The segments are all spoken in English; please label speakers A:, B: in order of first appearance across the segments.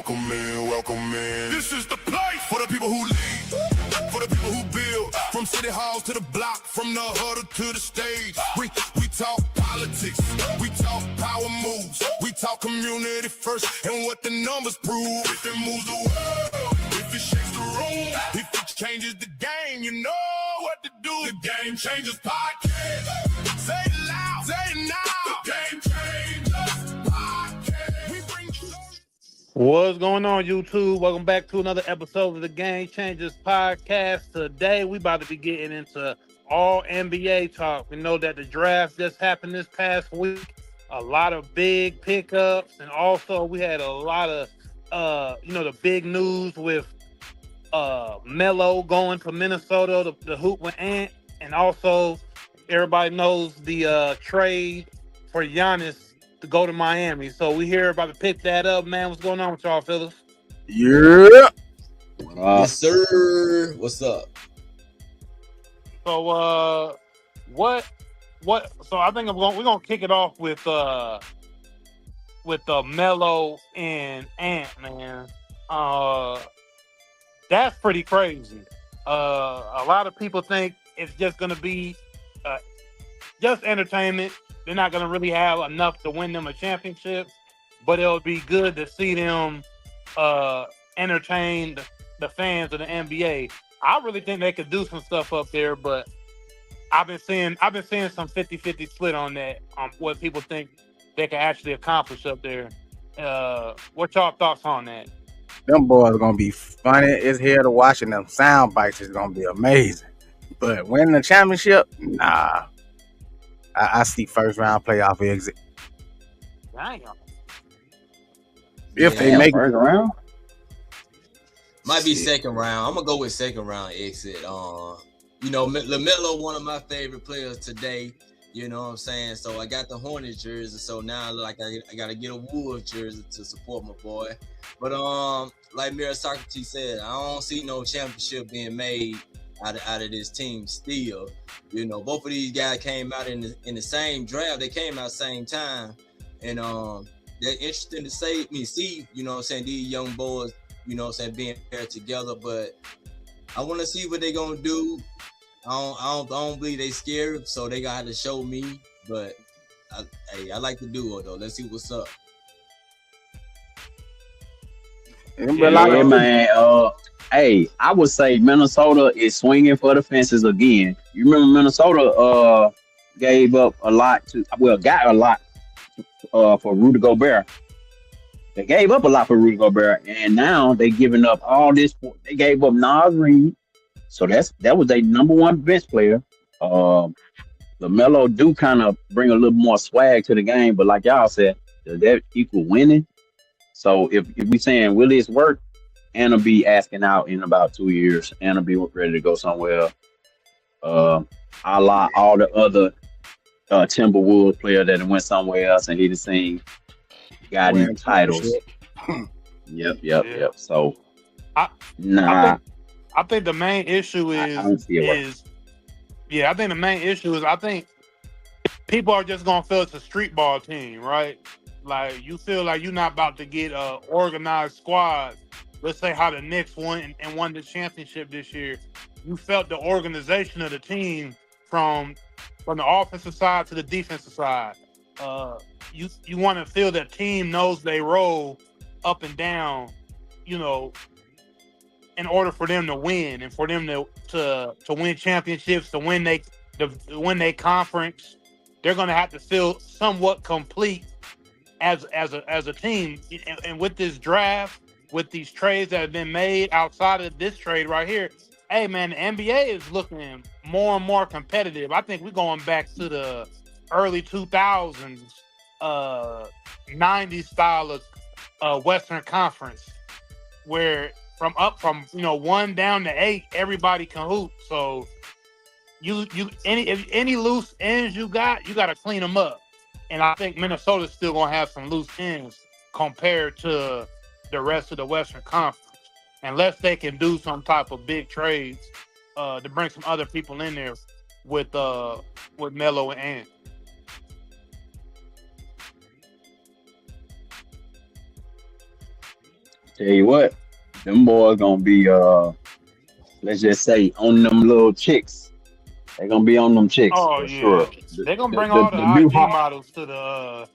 A: Welcome in, welcome in. This is the place for the people who lead, for the people who build. From city halls to the block, from the huddle to the stage. We talk politics, we talk power moves, we talk community first and what the numbers prove. If it moves the world, if it shakes the room, if it changes the game, you know what to do. The Game Changers Podcast. Say it loud, say it now. The Game Changers Podcast. We bring you.
B: What's going on, YouTube? Welcome back to another episode of the Game Changers Podcast. Today, we about to be getting into all NBA talk. We know that the draft just happened this past week. A lot of big pickups, and also we had a lot of, the big news with Melo going to Minnesota, the hoop with Ant, and also everybody knows the trade for Giannis to go to Miami. So we here about to pick that up, man. What's going on with y'all, fellas?
C: Yeah.
D: Yes, sir. What's up?
B: So what? So I think we're gonna kick it off with Melo and Ant, man. That's pretty crazy. A lot of people think it's just gonna be just entertainment. They're not going to really have enough to win them a championship, but it'll be good to see them entertain the fans of the NBA. I really think they could do some stuff up there, but I've been seeing some 50-50 split on that, on what people think they can actually accomplish up there. What y'all thoughts on that?
C: Them boys are going to be funny as hell to watch, and them sound bites is going to be amazing. But winning the championship, nah. I see first round playoff exit.
B: Damn.
C: If they make
E: first round,
D: might be second round. I'm gonna go with second round exit. LaMelo, one of my favorite players today. You know what I'm saying? So I got the Hornets jersey. So now I look like I gotta get a Wolves jersey to support my boy. But like Mira Socrates said, I don't see no championship being made out of this team still. You know, both of these guys came out in the same draft. They came out same time, and they're interesting to see, you know what I'm saying, these young boys, you know what I'm saying, being paired together. But I want to see what they're gonna do. I don't believe they scared, so they gotta have to show me. But I like the duo though. Let's see what's up.
E: yeah, man. Hey, I would say Minnesota is swinging for the fences again. You remember Minnesota gave up a lot got a lot for Rudy Gobert. They gave up a lot for Rudy Gobert, and now they giving up all this. They gave up Nas Reed, so that was their number one bench player. LaMelo do kind of bring a little more swag to the game, but like y'all said, does that equal winning? So if we saying will this work? Anna be asking out in about 2 years. Anna be ready to go somewhere. A la all the other Timberwolves player that went somewhere else and he just seen got any titles. Yep. So
B: I think the main issue is I think the main issue is I think people are just gonna feel it's a street ball team, right? Like you feel like you're not about to get a organized squad. Let's say how the Knicks won the championship this year. You felt the organization of the team from the offensive side to the defensive side. You want to feel that team knows they roll up and down, you know, in order for them to win and for them to win championships, to win they conference. They're going to have to feel somewhat complete as a team. And with this draft, with these trades that have been made outside of this trade right here, hey man, the NBA is looking more and more competitive. I think we're going back to the early 2000s, 90s style of Western Conference, where from 1 down to 8, everybody can hoop. So if any loose ends you got to clean them up. And I think Minnesota's still gonna have some loose ends compared to the rest of the Western Conference, unless they can do some type of big trades to bring some other people in there with Melo and Ant.
E: Tell you what, them boys gonna be let's just say on them little chicks. They gonna be on them chicks
B: Oh
E: for
B: yeah,
E: sure. The
B: they're gonna
E: the
B: bring
E: the,
B: all the
E: the new
B: IG
E: hot
B: models to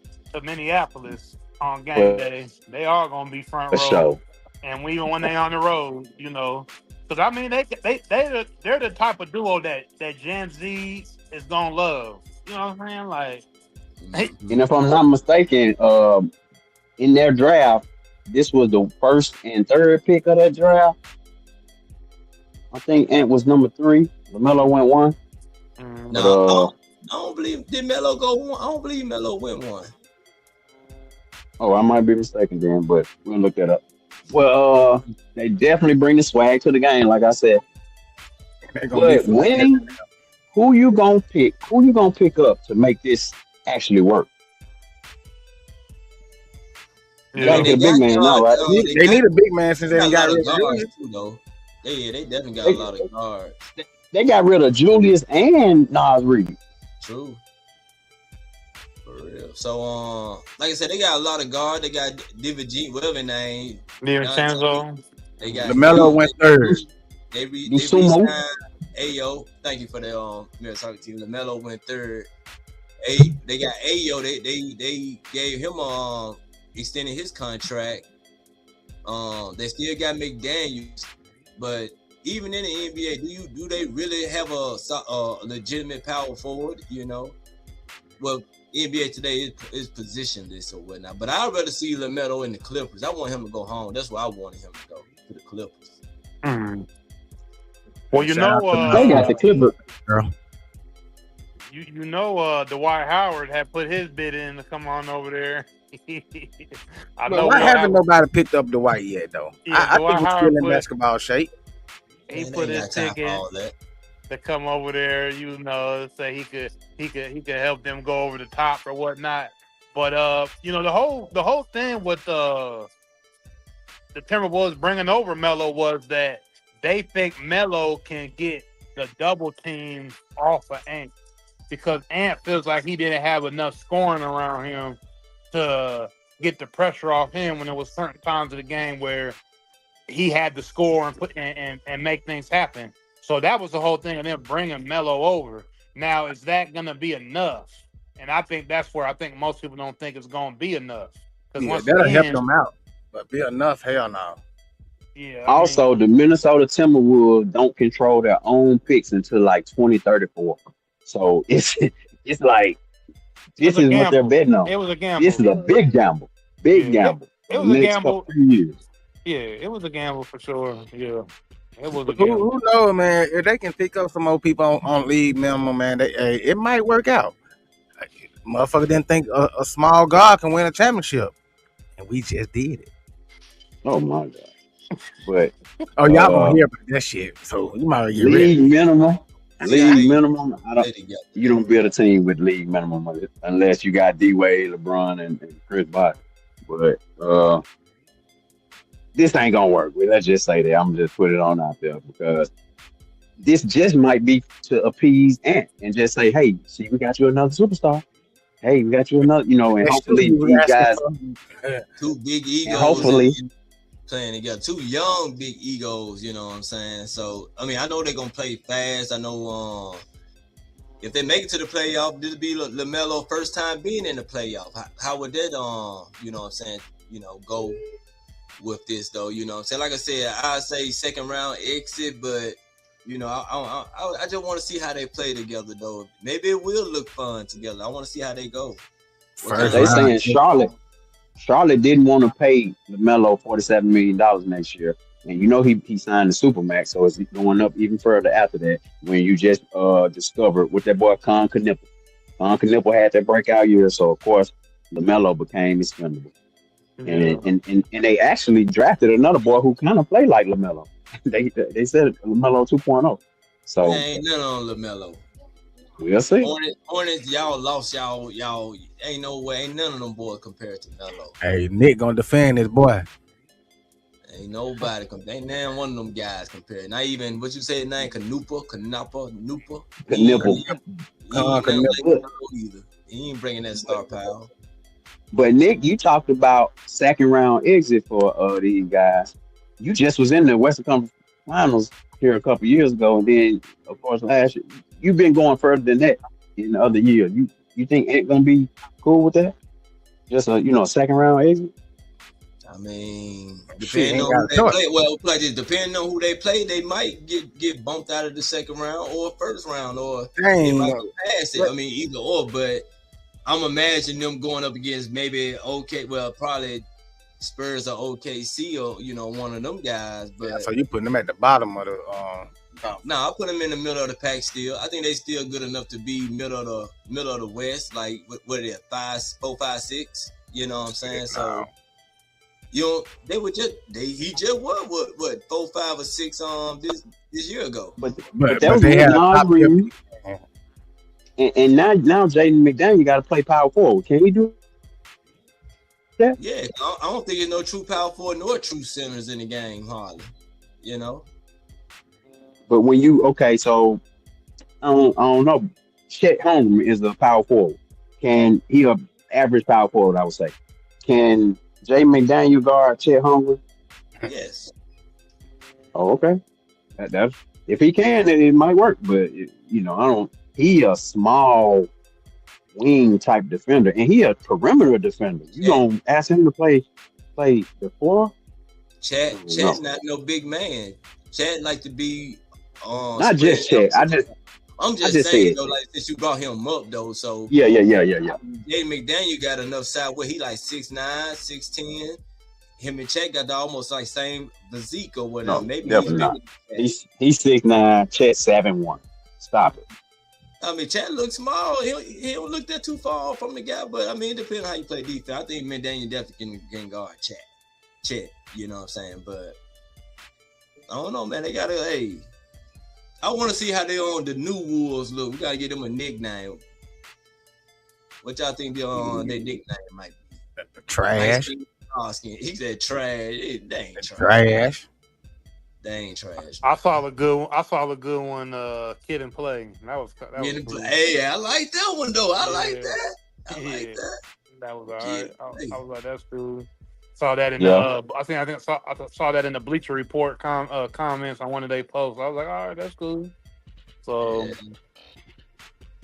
B: Minneapolis on game
E: for
B: day. They are gonna be front row,
E: sure.
B: and even when they on the road, because I mean they're the type of duo that Gen Z is gonna love. You know what I'm saying? Like, hey,
E: And if I'm not mistaken, in their draft, this was the first and third pick of that draft. I think Ant was number 3. LaMelo went 1. But
D: No, I don't believe did Melo go one. I don't believe Melo went 1.
E: I might be mistaken then, but we'll look that up. Well, they definitely bring the swag to the game, like I said.
C: They gonna be
E: But winning, who you gonna pick? Who you gonna pick up to make this actually work? You gotta get a big man now, right?
C: They need a big man since they
D: got a
C: got
D: lot
C: rid
D: of
C: of
D: guards
C: Julius.
D: too, though. They definitely got a lot of guards.
E: They got rid of Julius and Nas Reed.
D: True. For real. So like I said, they got a lot of guard. They got Divi, whatever his name.
B: DiVincenzo.
D: They got
C: LaMelo went third.
D: They re-signed Ayo. Thank you for the meritocracy team. LaMelo went third. They got Ayo. They gave him extended his contract. They still got McDaniels, but even in the NBA, do they really have a legitimate power forward? Well, NBA today is positionless or whatnot. But I'd rather see LaMelo in the Clippers. I want him to go home. That's where I wanted him to go, to the Clippers.
B: Well,
E: they got the Clippers,
C: girl.
B: Dwight Howard had put his bid in to come on over there.
C: Why haven't nobody picked up Dwight yet, though?
B: Yeah,
C: I think he's still in basketball shape.
B: He put his ticket to come over there, say he could help them go over the top or whatnot. But the whole thing with the Timberwolves bringing over Melo was that they think Melo can get the double team off of Ant because Ant feels like he didn't have enough scoring around him to get the pressure off him when there was certain times of the game where he had to score and put and make things happen. So that was the whole thing of them bringing Melo over. Now, is that going to be enough? And I think that's where I think most people don't think it's going to be enough.
C: That'll help them out, but be enough? Hell no.
B: Yeah.
E: Also, the Minnesota Timberwolves don't control their own picks until like 2034. So it's like this is what they're betting on.
B: It was a gamble.
E: This is a big gamble. Gamble.
B: It was a gamble.
E: Years.
B: Yeah, it was a gamble for sure. Yeah. It was a
C: gamble. Who knows, man? If they can pick up some more people on league minimum, man, it might work out. Motherfucker didn't think a small guard can win a championship, and we just did it.
E: Oh my god! But
C: y'all gonna hear about that shit, so you might get
E: league
C: ready.
E: minimum. League minimum. You don't build a team with league minimum unless you got D-Wade, LeBron, and Chris Bosh. But this ain't gonna work. Let's just say that. I'm just put it on out there because this just might be to appease Ant and just say, "Hey, see, we got you another superstar. Hey, we got you another." And hopefully these guys,
D: two big egos,
E: and hopefully.
D: Playing together, two young big egos, you know what I'm saying? So, I mean, I know they're gonna play fast. I know if they make it to the playoff, this will be LaMelo first time being in the playoff. How would that you know what I'm saying, go with this though? You know what I'm saying? Like I said, I say second round exit, but I just want to see how they play together though. Maybe it will look fun together. I want to see how they go.
E: They saying Charlotte didn't want to pay LaMelo $47 million next year. And he signed the Supermax, so it's going up even further after that when you just discovered with that boy Con Knipple. Con Knipple had that breakout year, so of course LaMelo became expendable. Yeah. And they actually drafted another boy who kind of played like LaMelo. they said LaMelo 2.0. So
D: ain't nothing on LaMelo.
E: We'll see.
D: Hornets, y'all lost y'all. Ain't no way. Ain't none of them boys compared to Melo.
C: Hey, Nick gonna defend his boy.
D: Ain't nobody. Ain't none one of them guys compared. Not even what you said. Name Knipple.
E: Knipple.
D: He ain't bringing that star power.
E: But Nick, you talked about second round exit for these guys. You just was in the Western Conference Finals here a couple years ago, and then of course last year you've been going further than that in the other year. You think Ant gonna be cool with that? Just a second round exit.
D: I mean,
C: Shit,
D: depending
C: ain't
D: on who
C: got a
D: they
C: choice.
D: play, well, like this, depending on who they play, they might get bumped out of the second round or first round, or they
C: Dang,
D: might go past it. I mean, either or. But I'm imagining them going up against maybe probably Spurs or OKC or one of them guys. But
C: so you putting them at the bottom of the
D: I put them in the middle of the pack still. I think they still good enough to be middle of the West, like what are they, 5, 4, 5, 6. You know what I'm saying? So. They were he just won what 4, 5, or 6 this year ago.
E: But that was they had a top and now Jaden McDaniel got to play power forward. Can he do that?
D: Yeah, I don't think there's no true power forward nor true centers in the game, hardly.
E: But when so I don't know. Chet Holmgren is a power forward. He a average power forward? I would say. Can Jay McDaniel guard Chet Holmgren?
D: Yes.
E: Oh, okay. That's if he can, it might work. But I don't. He a small wing type defender, and he a perimeter defender. You gonna ask him to play the 4?
D: Chet's not no big man. Chet like to be
E: not just Chet.
D: I'm just saying though, like since you brought him up though, so
E: yeah.
D: Jay McDaniel got enough side where he like 6'9", 6'10". Him and Chet got the almost like same physique or whatever.
E: No,
D: maybe
E: definitely not. He's 6'9", Chet 7'1". Stop it.
D: I mean, Chet looks small. He don't look that too far from the guy, but I mean, it depends on how you play defense. I think McDaniel definitely can guard Chet. You know what I'm saying? But I don't know, man. They gotta. Hey, I want to see how they on the new Wolves look. We gotta get them a nickname. What y'all think their nickname might be?
C: Trash.
D: He said trash. They ain't
C: trash.
D: They ain't trash.
B: I saw a good one. Kid and Play. That was cool.
D: Hey, I like that one though. I like that.
B: That was all right. I was like, that's cool. Saw that in the. I saw that in the Bleacher Report comments on one of their posts. I was like, all right, that's cool. So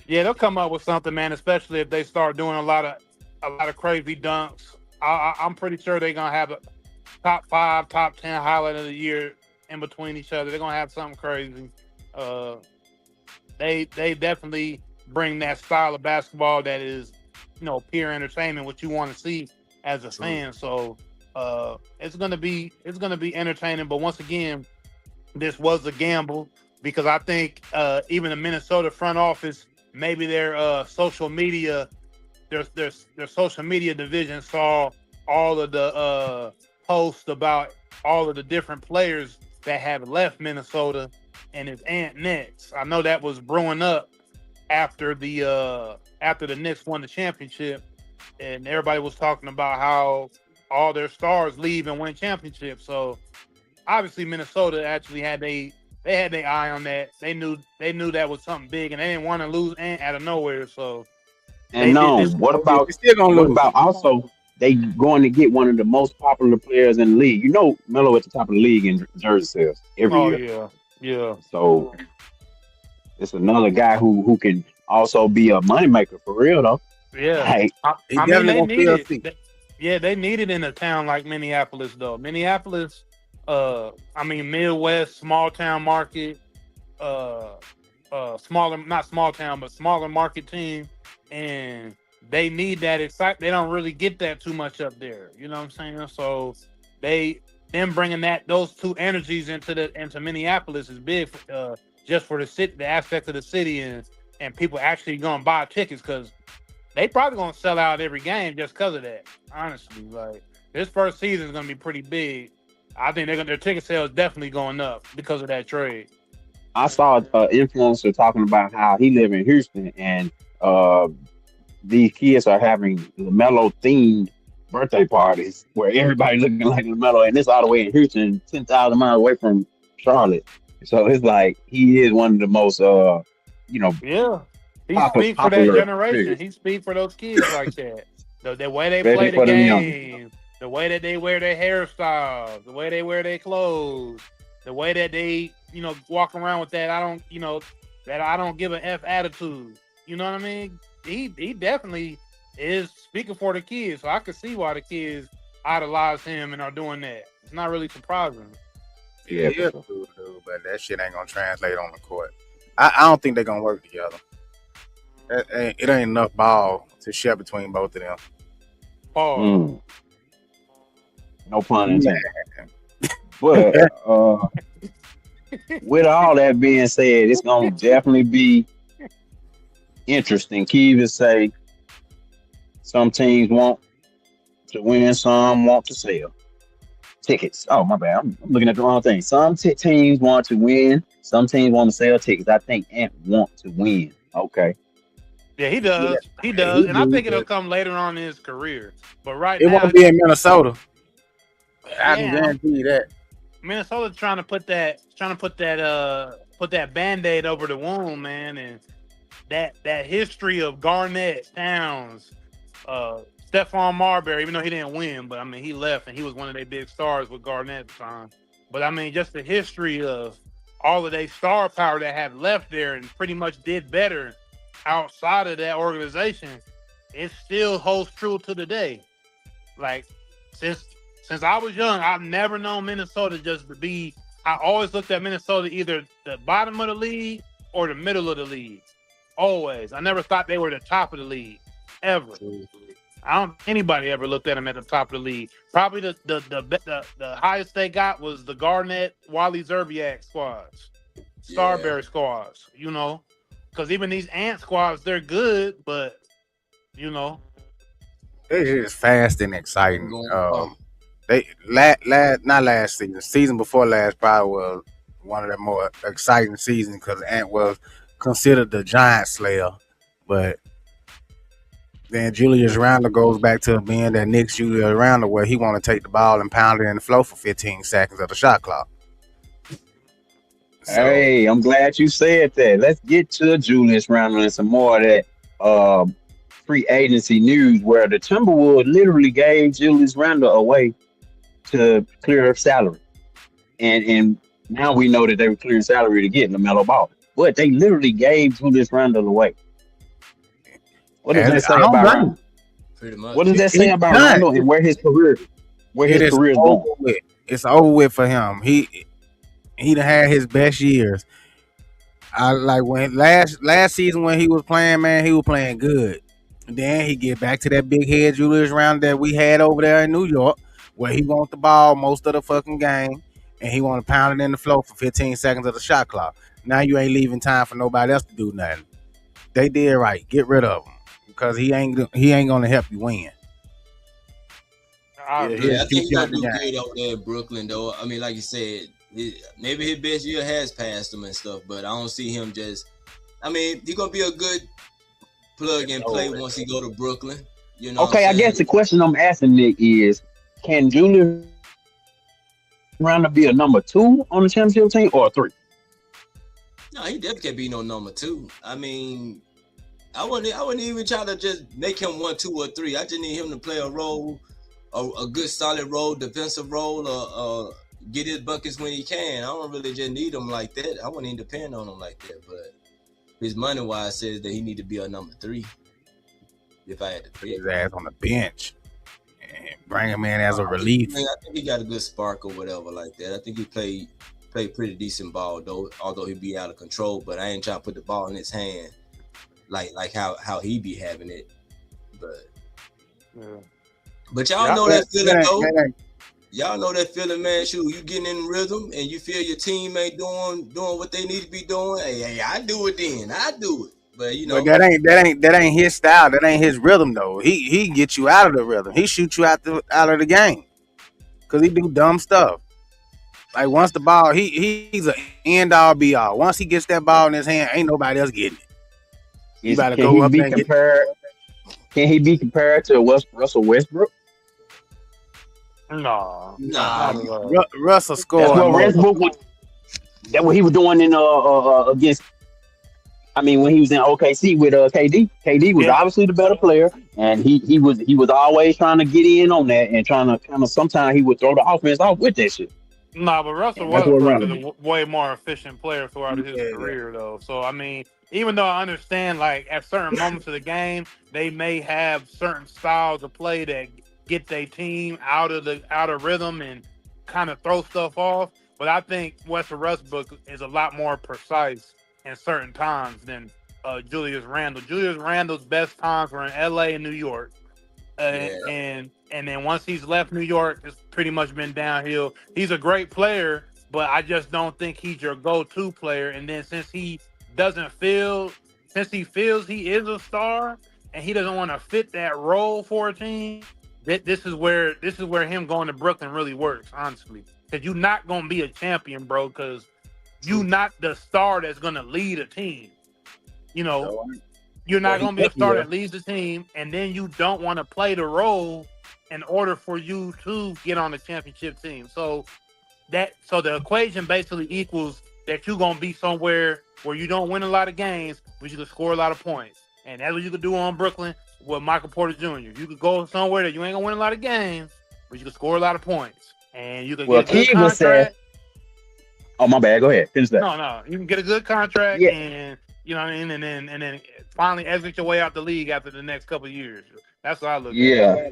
B: yeah, they'll come up with something, man. Especially if they start doing a lot of crazy dunks. I'm pretty sure they're gonna have a top 5, top 10 highlight of the year in between each other. They're gonna have something crazy. They definitely bring that style of basketball that is, pure entertainment, what you want to see as a fan. So it's gonna be entertaining. But once again, this was a gamble because I think even the Minnesota front office, maybe their social media. Their social media division saw all of the posts about all of the different players that have left Minnesota, and it's Ant next. I know that was brewing up after the Knicks won the championship, and everybody was talking about how all their stars leave and win championships. So obviously Minnesota actually had they had their eye on that. They knew that was something big, and they didn't want to lose Ant out of nowhere. So.
E: And what about also they going to get one of the most popular players in the league? Melo at the top of the league in jersey sales every year.
B: Yeah.
E: So it's another guy who can also be a moneymaker for real though.
B: Yeah.
E: Hey,
B: I mean, they need it. They need it in a town like Minneapolis though. Minneapolis, Midwest, small town market, smaller, not small town, but smaller market team. And they need that excitement. They don't really get that too much up there. You know what I'm saying? So them bringing those two energies into Minneapolis is big just for the city, the aspect of the city, and people actually gonna buy tickets because they probably gonna sell out every game just because of that. Honestly, like this first season is gonna be pretty big. I think their ticket sales definitely going up because of that trade.
E: I saw an influencer talking about how he live in Houston and these kids are having LaMelo themed birthday parties where everybody looking like LaMelo, and it's all the way in Houston, 10,000 miles away from Charlotte. So it's like he is one of the most,
B: He speaks for that generation. He speaks for those kids like that. The way they
E: Ready
B: play the
E: for them young.
B: game, the way that they wear their hairstyles, the way they wear their clothes, the way that they, walk around with that that I don't give a F attitude. You know what I mean? He definitely is speaking for the kids, so I could see why the kids idolize him and are doing that. It's not really surprising.
E: Yeah,
C: but that shit ain't gonna translate on the court. I don't think they're gonna work together. It ain't enough ball to share between both of them.
E: No pun intended. But with all that being said, it's gonna definitely be interesting. Key even say some teams want to win, some want to sell tickets. Oh my bad, I'm looking at the wrong thing. Some teams want to win, some teams want to sell tickets. I think Ant want to win. Okay.
B: Yeah, he does. Yeah. He does, and I think it'll come later on in his career. But right
C: now, it won't be in Minnesota. I can guarantee you that.
B: Minnesota's trying to put that Band-Aid over the wound, man, and that history of Garnett, Towns, Stephon Marbury, even though he didn't win, but I mean he left and he was one of their big stars with Garnett at the time. But I mean just the history of all of their star power that have left there and pretty much did better outside of that organization, it still holds true to today. Like since I was young, I've never known Minnesota just to be. I always looked at Minnesota either the bottom of the league or the middle of the league. Always. I never thought they were the top of the league ever. I don't think anybody ever looked at them at the top of the league. Probably the highest they got was the Garnett, Wally Zerbiak squads, Starberry squads. Because even these Ant squads, they're good, but
C: they're just fast and exciting. They not last season before last probably was one of the more exciting seasons because Ant was considered the giant slayer, but then Julius Randle goes back to being that Nick Julius Randle where he want to take the ball and pound it in the flow for 15 seconds of the shot clock.
E: So, hey, I'm glad you said that. Let's get to Julius Randle and some more of that free agency news where the Timberwolves literally gave Julius Randle away to clear up salary. And now we know that they were clearing salary to get LaMelo Ball. But they literally gave Julius Randle away. What does that say about Randle?
D: Pretty much.
E: What does that say about Randle and where his career is going?
C: It's over with for him. He done had his best years. I like when last season when he was playing, man, he was playing good. And then he get back to that big head Julius Randle that we had over there in New York, where he want the ball most of the fucking game, and he want to pound it in the flow for 15 seconds of the shot clock. Now you ain't leaving time for nobody else to do nothing. They did right. Get rid of him because he ain't gonna help you win.
D: I think he's gonna do good over there in Brooklyn, though. I mean, like you said, maybe his best year has passed him and stuff, but I don't see him just. I mean, he's gonna be a good plug and play once he go to Brooklyn.
E: Okay, I guess the question I'm asking Nick is, can Julius Randle be a number 2 on the championship team or a 3?
D: No, he definitely can't be no number 2. I mean, I wouldn't even try to just make him 1, 2, or 3. I just need him to play a role, a good solid role, defensive role, or get his buckets when he can. I don't really just need him like that. I wouldn't even depend on him like that. But his money wise says that he need to be a number 3. If I had to pick
C: his ass on the bench and bring him in as a relief.
D: I think he got a good spark or whatever like that. I think he played pretty decent ball though, although he be out of control. But I ain't trying to put the ball in his hand like how he be having it. But y'all know that feeling though. Y'all know that feeling, man. Shoot, you getting in rhythm and you feel your teammate doing what they need to be doing. Hey, I do it then. I do it. But
C: but that ain't his style. That ain't his rhythm though. He can get you out of the rhythm. He shoot you out of the game because he do dumb stuff. Like once the ball, he's an end all be all. Once he gets that ball in his hand, ain't nobody else getting it. You gotta go up and
E: compared. Can he be compared to Russell Westbrook?
B: No.
C: Russell scored.
E: That's what Westbrook was. That's what he was doing in against I mean, when he was in OKC with KD was
B: Yeah.
E: obviously the better player, and he was always trying to get in on that and trying to kind of sometimes he would throw the offense off with that shit.
B: Nah, but Russell
E: And that's what
B: Westbrook is
E: around
B: a
E: him.
B: way more efficient player throughout his
C: Yeah.
B: career, though. So I mean, even though I understand, like at certain moments of the game, they may have certain styles of play that get their team out of rhythm and kind of throw stuff off. But I think Westbrook is a lot more precise in certain times than Julius Randle. Julius Randle's best times were in L.A. and New York.
D: Yeah.
B: And then once he's left New York, it's pretty much been downhill. He's a great player, but I just don't think he's your go-to player. And then since he feels he is a star and he doesn't want to fit that role for a team, this is where him going to Brooklyn really works, honestly. Because you're not gonna be a champion, bro, because you're not the star that's gonna lead a team. You know. You're not going to be a star that leads the team, and then you don't want to play the role in order for you to get on the championship team. So the equation basically equals that you're going to be somewhere where you don't win a lot of games, but you can score a lot of points. And that's what you could do on Brooklyn with Michael Porter Jr. You could go somewhere that you ain't going to win a lot of games, but you can score a lot of points. And you can get a good contract.
E: Oh, my bad. Go ahead. Finish that.
B: No. You can get a good contract and you know what I mean, and then finally exit your way out the league after the next couple of years. That's what I look at.
E: Yeah.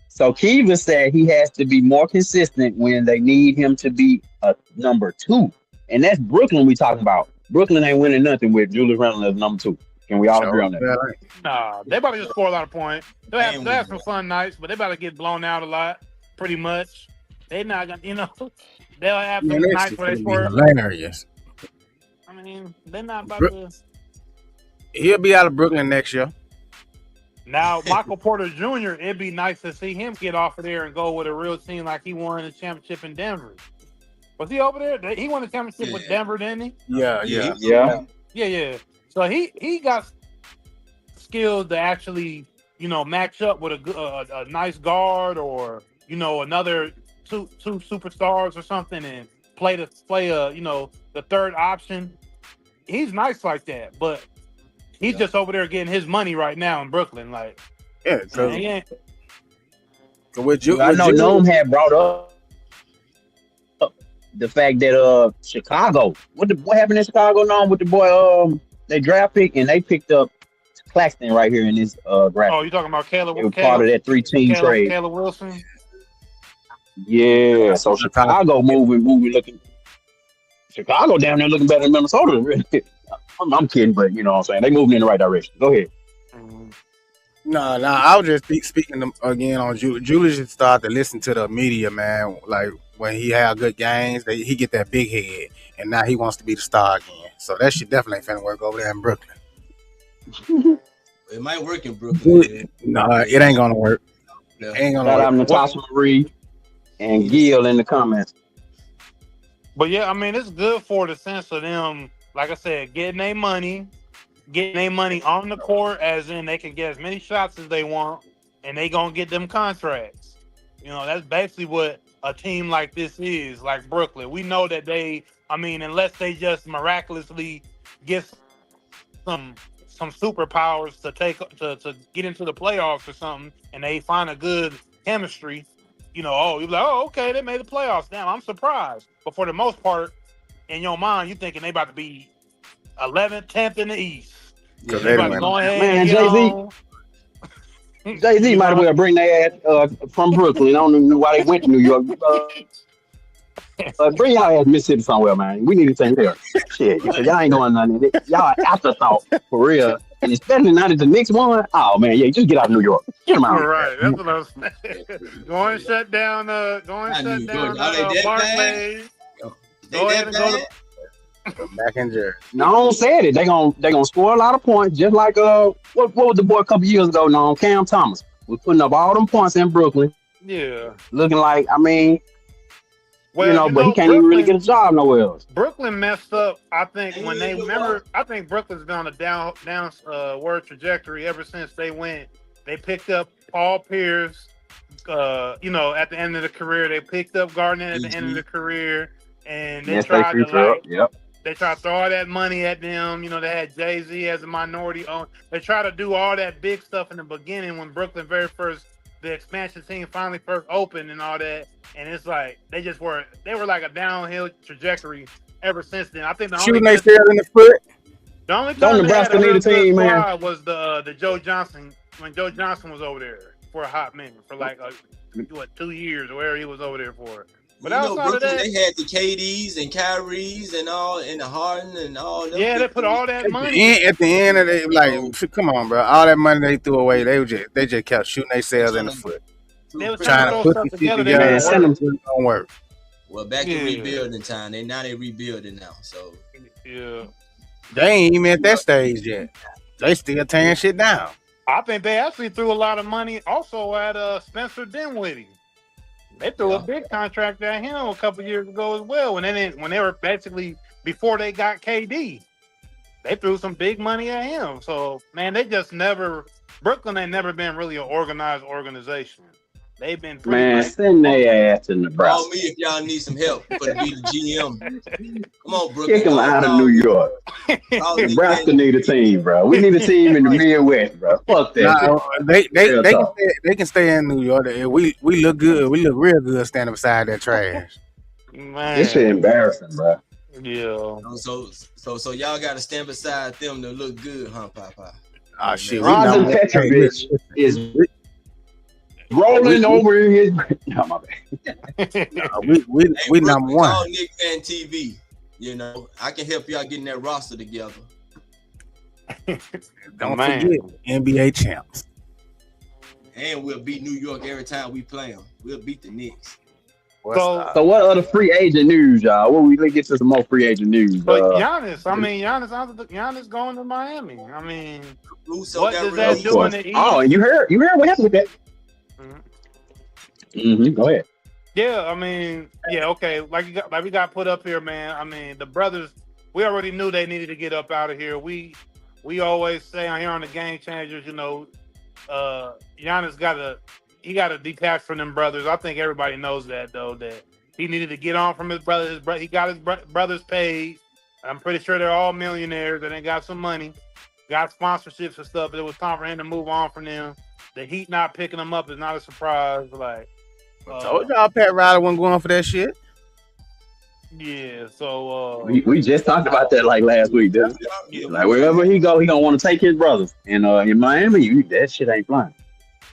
E: So Kiva said he has to be more consistent when they need him to be a number 2. And that's Brooklyn we talking about. Brooklyn ain't winning nothing with Julius Randle as number 2. Can we all agree on that?
B: Nah, they about to just score a lot of points. They'll have some fun nights, but they about to get blown out a lot, pretty much. They're not going to, they'll have some nights where they score.
C: Hilarious.
B: I mean, they're not about to.
C: He'll be out of Brooklyn next year.
B: Now, Michael Porter Jr., it'd be nice to see him get off of there and go with a real team like he won the championship in Denver. Was he over there? He won the championship with Denver, didn't he?
C: Yeah.
B: So he got skills to actually, match up with a nice guard or, another two superstars or something and play the third option. He's nice like that, but he's just over there getting his money right now in Brooklyn. Like,
C: yeah.
E: I know Noam had brought up the fact that Chicago. What happened in Chicago now with the boy? They draft pick and they picked up Claxton right here in this draft.
B: Oh, you talking about Caleb?
E: It was part of that 3-team trade.
B: Caleb Wilson.
E: Yeah. So Chicago moving looking. Chicago down there looking better than Minnesota. Really. I'm kidding, but you know what I'm saying. They moving in the right direction. Go ahead.
C: No, I was just speaking again on Julius. Julius should start to listen to the media, man. Like when he have good games, he get that big head, and now he wants to be the star again. So that shit definitely ain't finna work over there in Brooklyn.
D: It might work in Brooklyn.
C: No, it ain't gonna work.
D: Yeah.
C: Ain't gonna
E: Shout
C: work.
E: out Natasha Marie and Gil in the comments.
B: But yeah, I mean, it's good for the sense of them, like I said, getting their money on the court, as in they can get as many shots as they want, and they gonna get them contracts. That's basically what a team like this is, like Brooklyn. We know that unless they just miraculously get some superpowers to get into the playoffs or something, and they find a good chemistry. You're like, oh, okay, they made the playoffs. Damn, I'm surprised. But for the most part, in your mind, you're thinking they about to be 11th, 10th in the East.
C: Yeah,
B: they about to go ahead
E: man,
B: and
E: Jay-Z might as well bring their ass from Brooklyn. I don't know why they went to New York. Bring y'all ass to Mississippi somewhere, man. We need to take care. Shit, y'all ain't doing nothing. Y'all afterthought, for real. And especially now that the Knicks won. Oh, man, yeah, just get out of New York. Get them out.
B: Right, that's what I was saying. Go and shut down Barclays. Go ahead and go to
C: back in Jersey.
E: No, said it. They gonna score a lot of points, just like what was the boy a couple years ago? No, Cam Thomas was putting up all them points in Brooklyn.
B: Yeah,
E: looking like but he can't even really get a job nowhere else.
B: Brooklyn messed up. I think when they remember. I think Brooklyn's been on a downward trajectory ever since they picked up Paul Pierce. At the end of the career, they picked up Garnett at the end of the career, and they tried to They try to throw all that money at them. You know, they had Jay-Z as a minority owned. They try to do all that big stuff in the beginning when Brooklyn the expansion team finally first opened and all that. And it's like they were like a downhill trajectory ever since then. I think the
C: shooting they still in the foot.
B: The only time
E: Nebraska need a team, man.
B: Was the Joe Johnson when Joe Johnson was over there for a hot minute for like 2 years or whatever he was over there for. But outside of that,
D: they had the KDs and Kyries and all, and the Harden and all.
B: Yeah, they put all that money
C: at the end of it. Like, come on, bro! All that money they threw away, they just kept shooting themselves in the foot.
B: They were
C: trying to put some shit together and send them to it. Don't work.
D: Well, back to rebuilding time. They rebuilding now. So
B: yeah,
C: they ain't even at that stage yet. They still tearing shit down.
B: I think they actually threw a lot of money also at Spencer Dinwiddie. They threw a big contract at him a couple years ago as well. When they were basically before they got KD, they threw some big money at him. So man, Brooklyn ain't never been really an organized organization. They've been
E: send their ass to Nebraska.
D: Call me if y'all need some help for to be the GM. Come on, Brooklyn.
E: Kick them out of New York. Nebraska need a team, bro. We need a team in the Midwest, bro. Fuck that.
C: They can stay in New York. We look good. We look real good standing beside that trash.
B: Man,
E: this shit embarrassing, bro.
B: Yeah.
D: So y'all got to stand beside them to look good, huh, Papa?
C: Oh shit.
E: Rosen Petrovic is rolling over in his. No, my bad.
C: We number one.
D: Call NickMaddenTV. You know, I can help y'all getting that roster together.
C: Don't forget NBA champs.
D: And we'll beat New York every time we play them. We'll beat the Knicks.
E: So what other free agent news, y'all? Let's get to some more free agent news.
B: But Giannis going to Miami. I mean,
D: Russo
B: what does that do in the East?
E: Oh, you heard what happened with that? Go ahead.
B: Yeah, I mean, okay. Like we got put up here, man. I mean, the brothers. We already knew they needed to get up out of here. We always say on here on the Game Changers, you know, Giannis got to detach from them brothers. I think everybody knows that though. That he needed to get on from his brothers. He got his brothers paid. I'm pretty sure they're all millionaires and they got some money, got sponsorships and stuff. But it was time for him to move on from them. The Heat not picking them up is not a surprise. Like.
C: I told y'all Pat Riley wasn't going for that shit.
B: Yeah, so
E: we just talked about that like last week, didn't we? Like wherever he go, he gonna want to take his brothers. And in Miami, that shit ain't flying.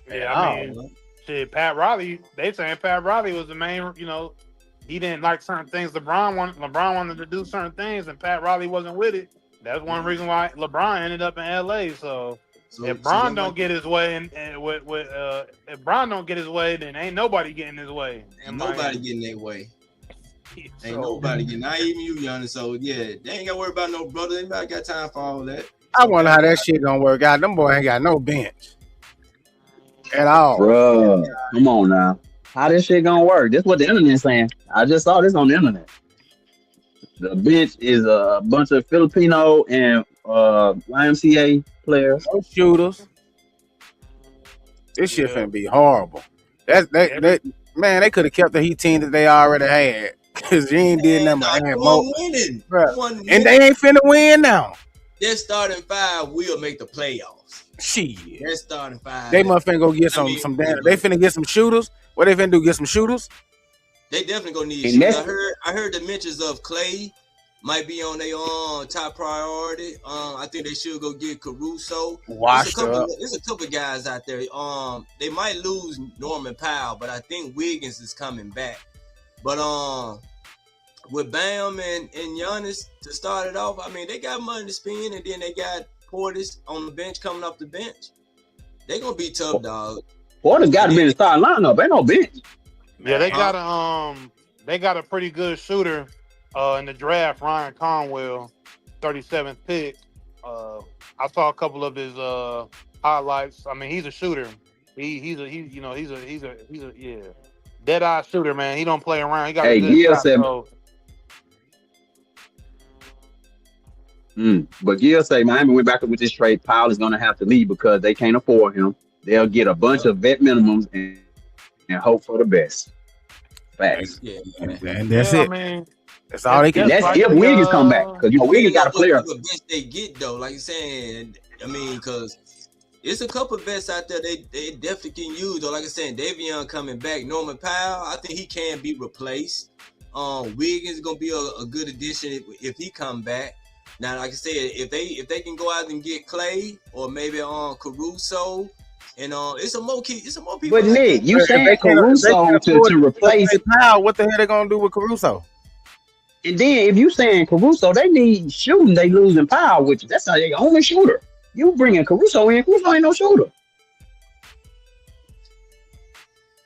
B: Yeah, I mean, shit, Pat Riley. They saying Pat Riley was the main. You know, he didn't like certain things. LeBron wanted to do certain things, and Pat Riley wasn't with it. That's one reason why LeBron ended up in LA. So if Bron don't get his way, if Bron don't get his way, then ain't nobody getting his way.
D: Ain't nobody getting their way. Ain't nobody getting, not even you, Giannis. So yeah, they ain't gotta worry about no brother. Anybody got time for all that?
C: I wonder how that shit gonna work out. Them boys ain't got no bench at all.
E: Bro, come on now. How this shit gonna work? This what the internet's saying. I just saw this on the internet. The bench is a bunch of Filipino and YMCA players.
C: No shooters. This shit finna be horrible. That man, they could have kept the Heat team that they already had. Cause you ain't did nothing but add more. And they ain't finna win now.
D: Their starting five will make the playoffs.
C: Shit.
D: Their starting five.
C: They must finna go get some damn. They finna get some shooters. What they finna do? Get some shooters?
D: They definitely gonna need shooters. I heard the mentions of Clay might be on their top priority. I think they should go get Caruso. There's a couple guys out there. They might lose Norman Powell, but I think Wiggins is coming back. But with Bam and Giannis to start it off, I mean, they got money to spend, and then they got Portis on the bench coming off the bench. They gonna be tough, dog.
E: Portis got to be in the starting lineup. Ain't no bench.
B: Yeah, they got a pretty good shooter in the draft, Ryan Conwell, 37th pick. I saw a couple of his highlights. I mean, he's a shooter. He's a dead-eye shooter, man. He don't play around. He got a good shot.
E: But Gil say Miami went back with this trade. Powell is going to have to leave because they can't afford him. They'll get a bunch of vet minimums and hope for the best. Facts.
C: And that's it.
B: I mean,
C: That's all they can.
E: That's
B: like
E: if Wiggins come back, because Wiggins got a player.
D: What bench they get though, like you're saying. I mean, because it's a couple of vets out there they definitely can use though. Like I said, Davion coming back, Norman Powell, I think he can be replaced. Wiggins is gonna be a good addition if he come back. Now, like I said, if they can go out and get Clay or maybe Caruso, and it's some more people.
E: But Nick, you saying Caruso to replace
C: Powell? What the hell they gonna do with Caruso?
E: And then if you saying Caruso, they need shooting. They losing Powell, which that's not their only shooter. You bringing Caruso in, Caruso ain't no shooter.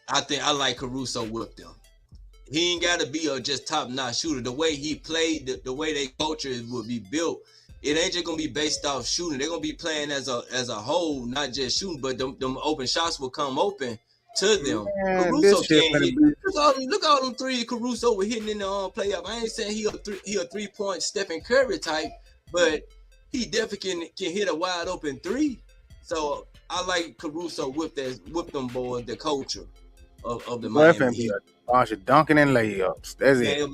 D: I think I like Caruso with them. He ain't got to be a just top-notch shooter. The way he played, the way their culture would be built, it ain't just gonna be based off shooting. They're gonna be playing as a whole, not just shooting, but them open shots will come open to them.
C: Man,
D: Caruso can't hit. Look all them threes Caruso was hitting in the playoff. I ain't saying he a 3-point Stephen Curry type, but he definitely can hit a wide open three. So I like Caruso with them boys, the culture of the Miami Heat.
C: Bunch of dunking and layups. That's it.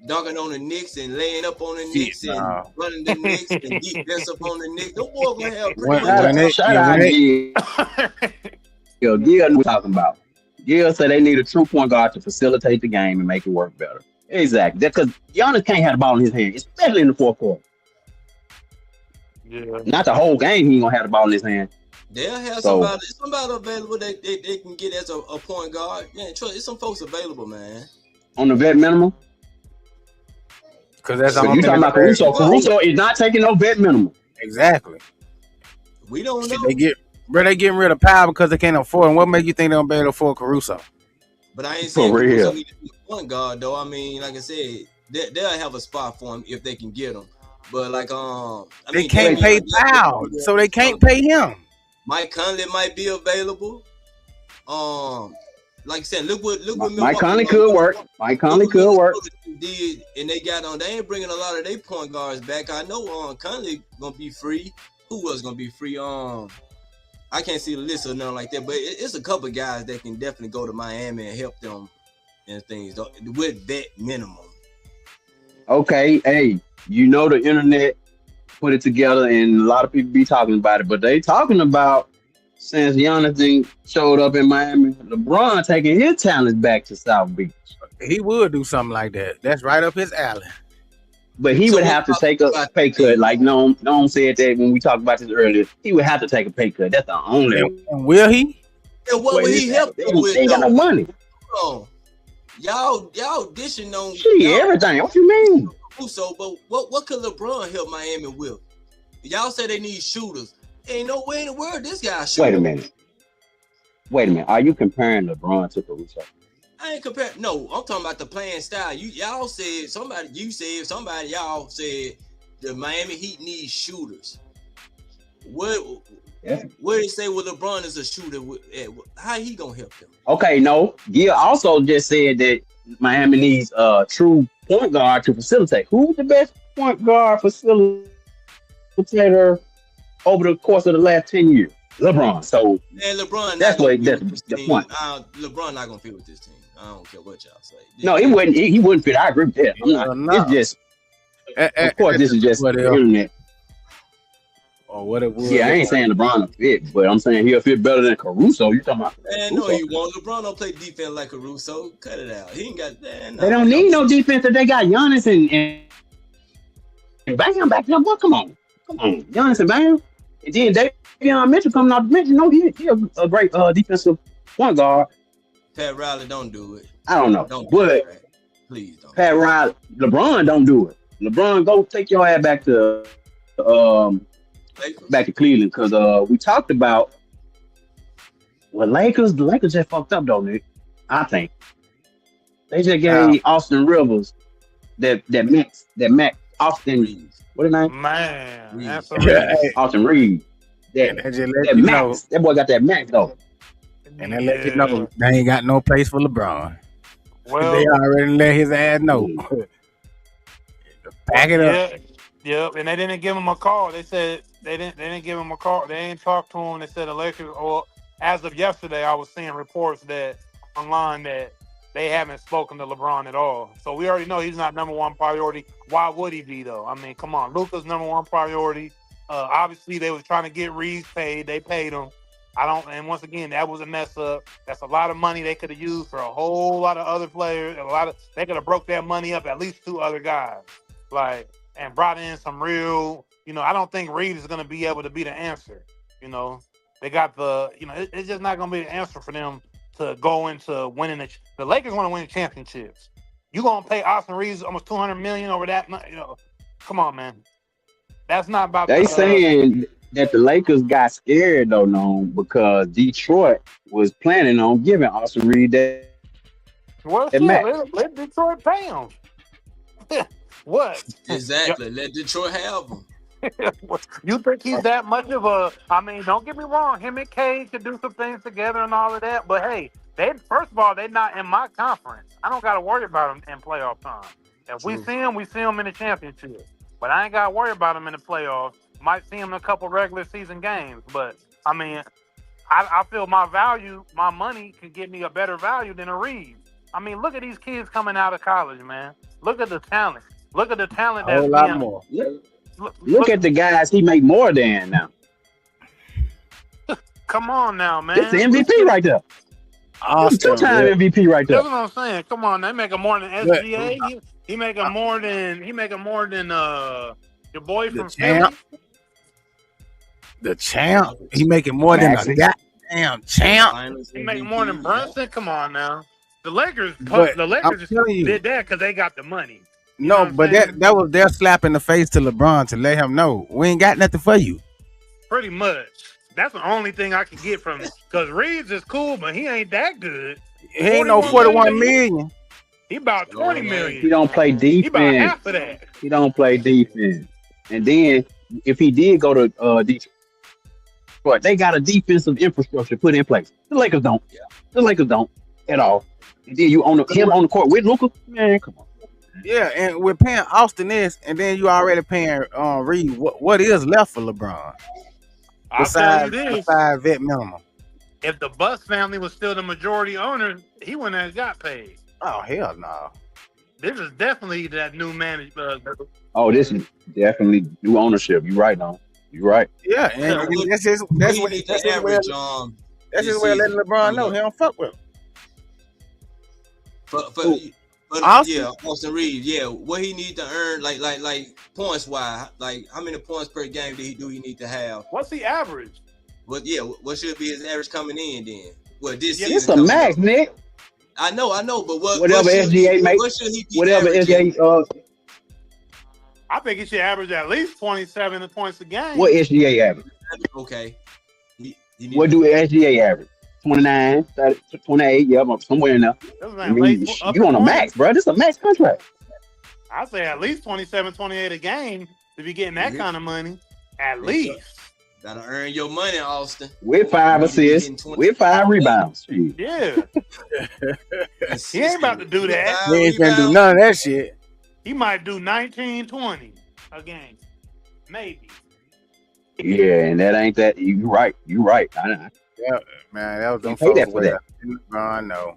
D: Dunking on the Knicks and laying up on the Knicks and running the Knicks and defense up on the Knicks. Them boys gonna have pretty much.
E: Shout out to Gil. Gil we're talking about. Gil said they need a true point guard to facilitate the game and make it work better. Exactly. Because Giannis can't have the ball in his hand, especially in the fourth quarter.
B: Yeah.
E: Not the whole game he ain't gonna have the ball in his hand.
D: They'll have somebody available they can get as a point guard. Yeah, there's some folks available, man.
E: On the vet minimum?
C: Because that's
E: all you talking about Caruso. Caruso is not taking no vet minimum.
C: Exactly.
D: We don't know.
C: They getting rid of Powell because they can't afford him. What make you think they'll be able to afford Caruso?
D: But I ain't saying Caruso need to be a point guard though. I mean, like I said, they'll have a spot for him if they can get him. But like
C: they can't pay Powell, so they can't pay him.
D: Mike Conley might be available. Like I said, look what
E: Mike Conley could work. Mike Conley could work.
D: Did and they got on. They ain't bringing a lot of their point guards back. I know Conley gonna be free. Who was gonna be free? I can't see the list or nothing like that, but it's a couple of guys that can definitely go to Miami and help them and things with that minimum.
E: Okay, hey, you know the internet put it together and a lot of people be talking about it, but they talking about since Giannis showed up in Miami, LeBron taking his talents back to South Beach.
C: He would do something like that. That's right up his alley.
E: But he would have to take a pay cut. Like Noam said that when we talked about this earlier. He would have to take a pay cut. That's the only.
C: And will he?
D: And what would he help them with?
E: They got no money.
D: Y'all dishing on
E: everything. What you mean?
D: So, but what could LeBron help Miami with? Y'all say they need shooters. Ain't no way in the world this guy shoot.
E: Wait a minute. Are you comparing LeBron to Caruso?
D: I ain't comparing. No, I'm talking about the playing style. Y'all said y'all said the Miami Heat needs shooters. What they say with LeBron is a shooter? How he gonna help them? Okay,
E: no. Gil also just said that Miami needs a true point guard to facilitate. Who's the best point guard facilitator over the course of the last 10 years? LeBron. So
D: LeBron.
E: That's the point.
D: LeBron not gonna fit with this team. I don't care what y'all say.
E: No, he wouldn't. He wouldn't fit. I agree with that. It's just. Of course, this is just the internet.
C: Or what it would.
E: Yeah, I ain't saying LeBron will fit, but I'm saying he'll fit better than Caruso. You talking about?
D: Man, no, he won't. LeBron don't play defense like Caruso. Cut it out. He ain't got that.
E: They don't need no defense if they got Giannis and Bam back there. Boy, come on, Giannis and Bam. And then Davion Mitchell coming off the bench. You know, he a great defensive point guard.
D: Pat Riley don't do it.
E: I don't know, but
D: please don't.
E: Pat Riley, LeBron don't do it. LeBron, go take your ass back to Cleveland because we talked about the Lakers just fucked up though, Nick. I think they just gave Austin Rivers that Mac Austin Reed. What his name?
B: Man,
E: Austin Reed. That boy got that Max though.
C: And they let you know they ain't got no place for LeBron.
B: Well,
C: they already let his ass know. Pack it up.
B: Yep, and they didn't give him a call. They said they didn't give him a call. They ain't talked to him. They said the Lakers, or as of yesterday, I was seeing reports that online that they haven't spoken to LeBron at all. So we already know he's not number one priority. Why would he be though? I mean, come on, Luka's number one priority. Obviously, they was trying to get Reeves paid. They paid him. And once again, that was a mess up. That's a lot of money they could have used for a whole lot of other players. They could have broke that money up, at least 2 other guys, and brought in some real. I don't think Reeves is going to be able to be the answer. They got it's just not going to be the answer for them to go into winning the Lakers want to win championships. You going to pay Austin Reeves almost $200 million over that? Come on, man. That's not about.
E: They saying that the Lakers got scared though, no, because Detroit was planning on giving Austin Reeves that.
B: Well, shit, let Detroit pay him. What?
D: Exactly. Let Detroit have him.
B: You think he's that much of a? I mean, don't get me wrong. Him and Cade could do some things together and all of that. But hey, first of all, they're not in my conference. I don't got to worry about them in playoff time. If we see them in the championship. But I ain't got to worry about them in the playoffs. Might see them in a couple regular season games. But I mean, I feel my money can get me a better value than a Reeves. I mean, look at these kids coming out of college, man. Look at the talent. Look at the talent that's
C: a lot more.
E: Look at the guys he make more than now.
B: Come on now, man.
E: It's the MVP right there. Awesome. 2-time MVP right there.
B: That's what I'm saying. Come on, they make more than SGA. He making more than your boy from Philly.
C: The champ. He making more than a goddamn champ.
B: He making more than Brunson. Come on now. The Lakers did that because they got the money.
C: No, but that was their slap in the face to LeBron to let him know we ain't got nothing for you.
B: Pretty much. That's the only thing I can get from it. Because Reeves is cool, but he ain't that good.
C: He ain't no 41 million.
B: He about 20 million.
E: He don't play defense.
B: He about half of that.
E: He don't play defense. And then if he did go to Detroit, they got a defensive infrastructure put in place. The Lakers don't. The Lakers don't at all. And then you own him on the court with Luka. Man, come on.
C: Yeah, and we're paying Austin this, and then you already paying Reed. What is left for LeBron? Besides vet minimum.
B: If the Buss family was still the majority owner, he wouldn't have got paid.
C: Oh hell no!
B: This is definitely that new management.
E: Oh, this is definitely new ownership. You're right, now. You're right.
C: Yeah, and that's his way of letting LeBron know he don't fuck with him.
D: Austin Reeves. Yeah, what he need to earn, like points wise, like how many points per game do he need to have?
B: What's the average?
D: What should be his average coming in then? Well, this season
E: it's a max, Nick.
D: I know, but
E: whatever SGA makes,
D: what should he be
E: whatever SGA.
B: I think he should average at least 27 points a game.
E: What SGA average?
D: Okay.
E: What do SGA average? 29, 30, 28, somewhere in there. I mean, you on a max, bro. This is a max contract.
B: I say at least 27, 28 a game to be getting that kind of money. At least.
D: Gotta earn your money, Austin.
E: With 5 assists, with 5 rebounds.
B: Yeah. He ain't about to do that.
C: He ain't gonna do none of that shit.
B: He might do 19, 20 a game. Maybe.
E: Yeah, and that ain't that. You right.
C: Yeah, man, that was them
E: pay that for that.
C: No,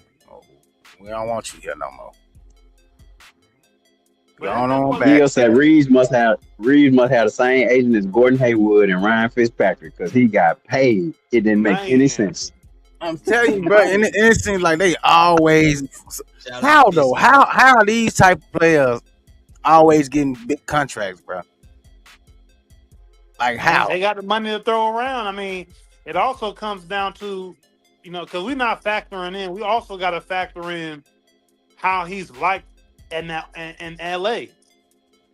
C: we don't want you here no more. Go on back.
E: Bill said Reeves must have the same agent as Gordon Hayward and Ryan Fitzpatrick because he got paid. It didn't make any sense.
C: I'm telling you, bro, and it seems like they always. How though? How are these type of players always getting big contracts, bro? Like how?
B: They got the money to throw around. I mean, it also comes down to, because we're not factoring in. We also got to factor in how he's liked in LA.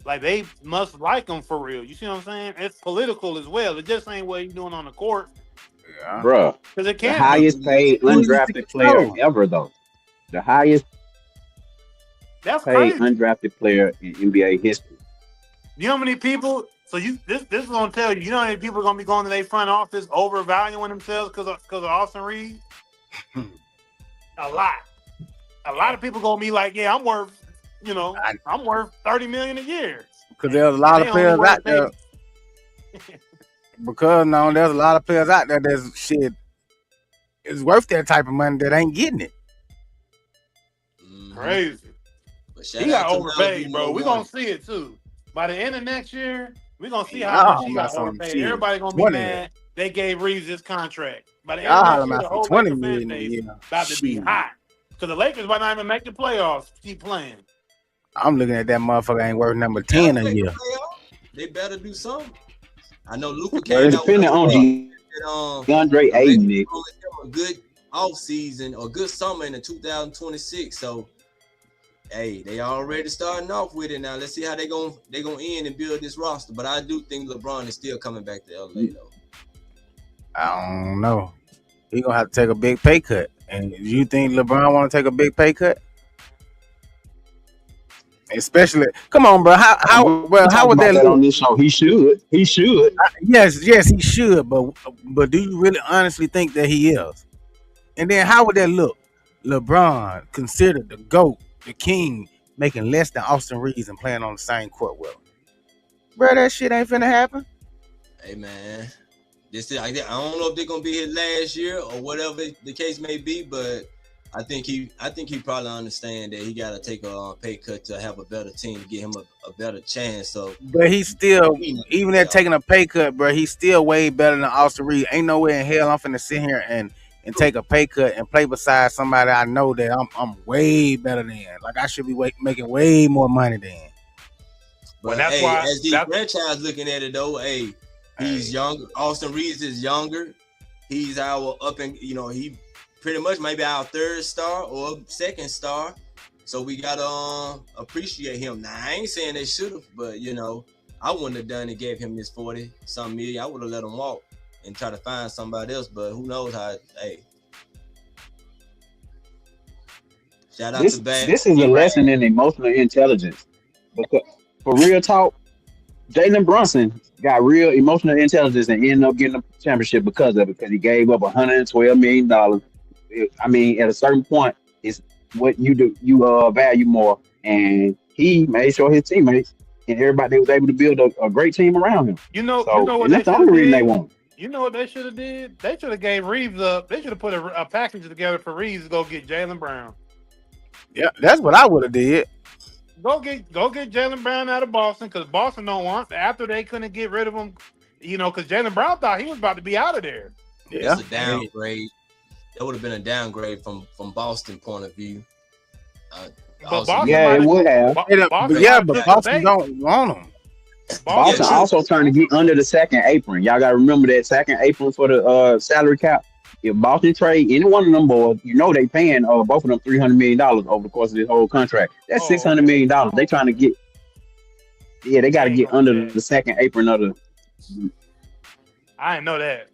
B: Like they must like him for real. You see what I'm saying? It's political as well. It just ain't what he's doing on the court.
C: Yeah,
E: bro.
B: Because it
E: can't. The highest paid undrafted player ever, though. The highest
B: paid
E: undrafted player in NBA history.
B: You know how many people? So this is gonna tell you. You know how many people are gonna be going to their front office overvaluing themselves because of Austin Reeves? A lot. A lot of people gonna be like, yeah, I'm worth, I'm worth $30 million a year.
C: Because there's a lot of players out there. There's a lot of players out there that's shit is worth that type of money that ain't getting it.
B: crazy.
D: But
B: He got overpaid, bro. We're gonna see it too. By the end of next year, we're gonna see how much he got overpaid. Everybody gonna be mad they gave Reeves this contract. By the end of next year, the whole Laker fan base about to be hot. Because the Lakers might not even make the playoffs. Keep playing.
C: I'm looking at that motherfucker ain't worth number 10 a year.
D: They better do something. I know Luka
E: came out depending on DeAndre Ayton.
D: A good off season or good summer in the 2026. So hey, they already starting off with it now. Let's see how they gonna end and build this roster. But I do think LeBron is still coming back to LA though.
C: I don't know. He gonna have to take a big pay cut. And you think LeBron want to take a big pay cut? Especially, come on, bro. How would that look
E: on this show? He should.
C: Yes, he should. But do you really honestly think that he is? And then how would that look? LeBron considered the GOAT, the king, making less than Austin Reeves and playing on the same court with him. Bro, that shit ain't finna happen.
D: Hey man, I don't know if they're gonna be here last year or whatever the case may be, but I think he probably understand that he got to take a pay cut to have a better team to get him a better chance. So,
C: but he's still, even at taking a pay cut, bro, he's still way better than Austin Reeves. Ain't no way in hell I'm finna sit here and take a pay cut and play beside somebody I know that I'm way better than. Like I should be making way more money than.
D: But that's why as the franchise looking at it though, he's younger. Austin Reeves is younger. He's our he pretty much maybe our third star or second star. So we gotta appreciate him. Now I ain't saying they should have, but I wouldn't have done it, gave him this 40-some million. I would have let him walk and try to find somebody else, but who knows how shout out to Bad.
E: This is a lesson in emotional intelligence. Because for real talk, Jalen Brunson got real emotional intelligence and ended up getting a championship because of it, because he gave up $112 million. I mean, at a certain point, it's what you do, you value more. And he made sure his teammates and everybody was able to build a great team around him.
B: What
E: that's the only reason they won.
B: You know what they should have did? They should have gave Reeves up. They should have put a package together for Reeves to go get Jaylen Brown.
C: Yeah, that's what I would have did.
B: Go get Jaylen Brown out of Boston, because Boston don't want, after they couldn't get rid of him, because Jaylen Brown thought he was about to be out of there.
C: Yeah,
D: it's a downgrade. It would have been a downgrade from Boston point of view.
B: But Boston
E: it would have.
B: But
C: Boston don't want him.
E: Boston also trying to get under the second apron. Y'all got to remember that second apron for the salary cap. If Boston trade any one of them boys, they paying both of them $300 million over the course of this whole contract. That's $600 million. They trying to get. Yeah, they got to get under the second apron of the.
B: I didn't know that.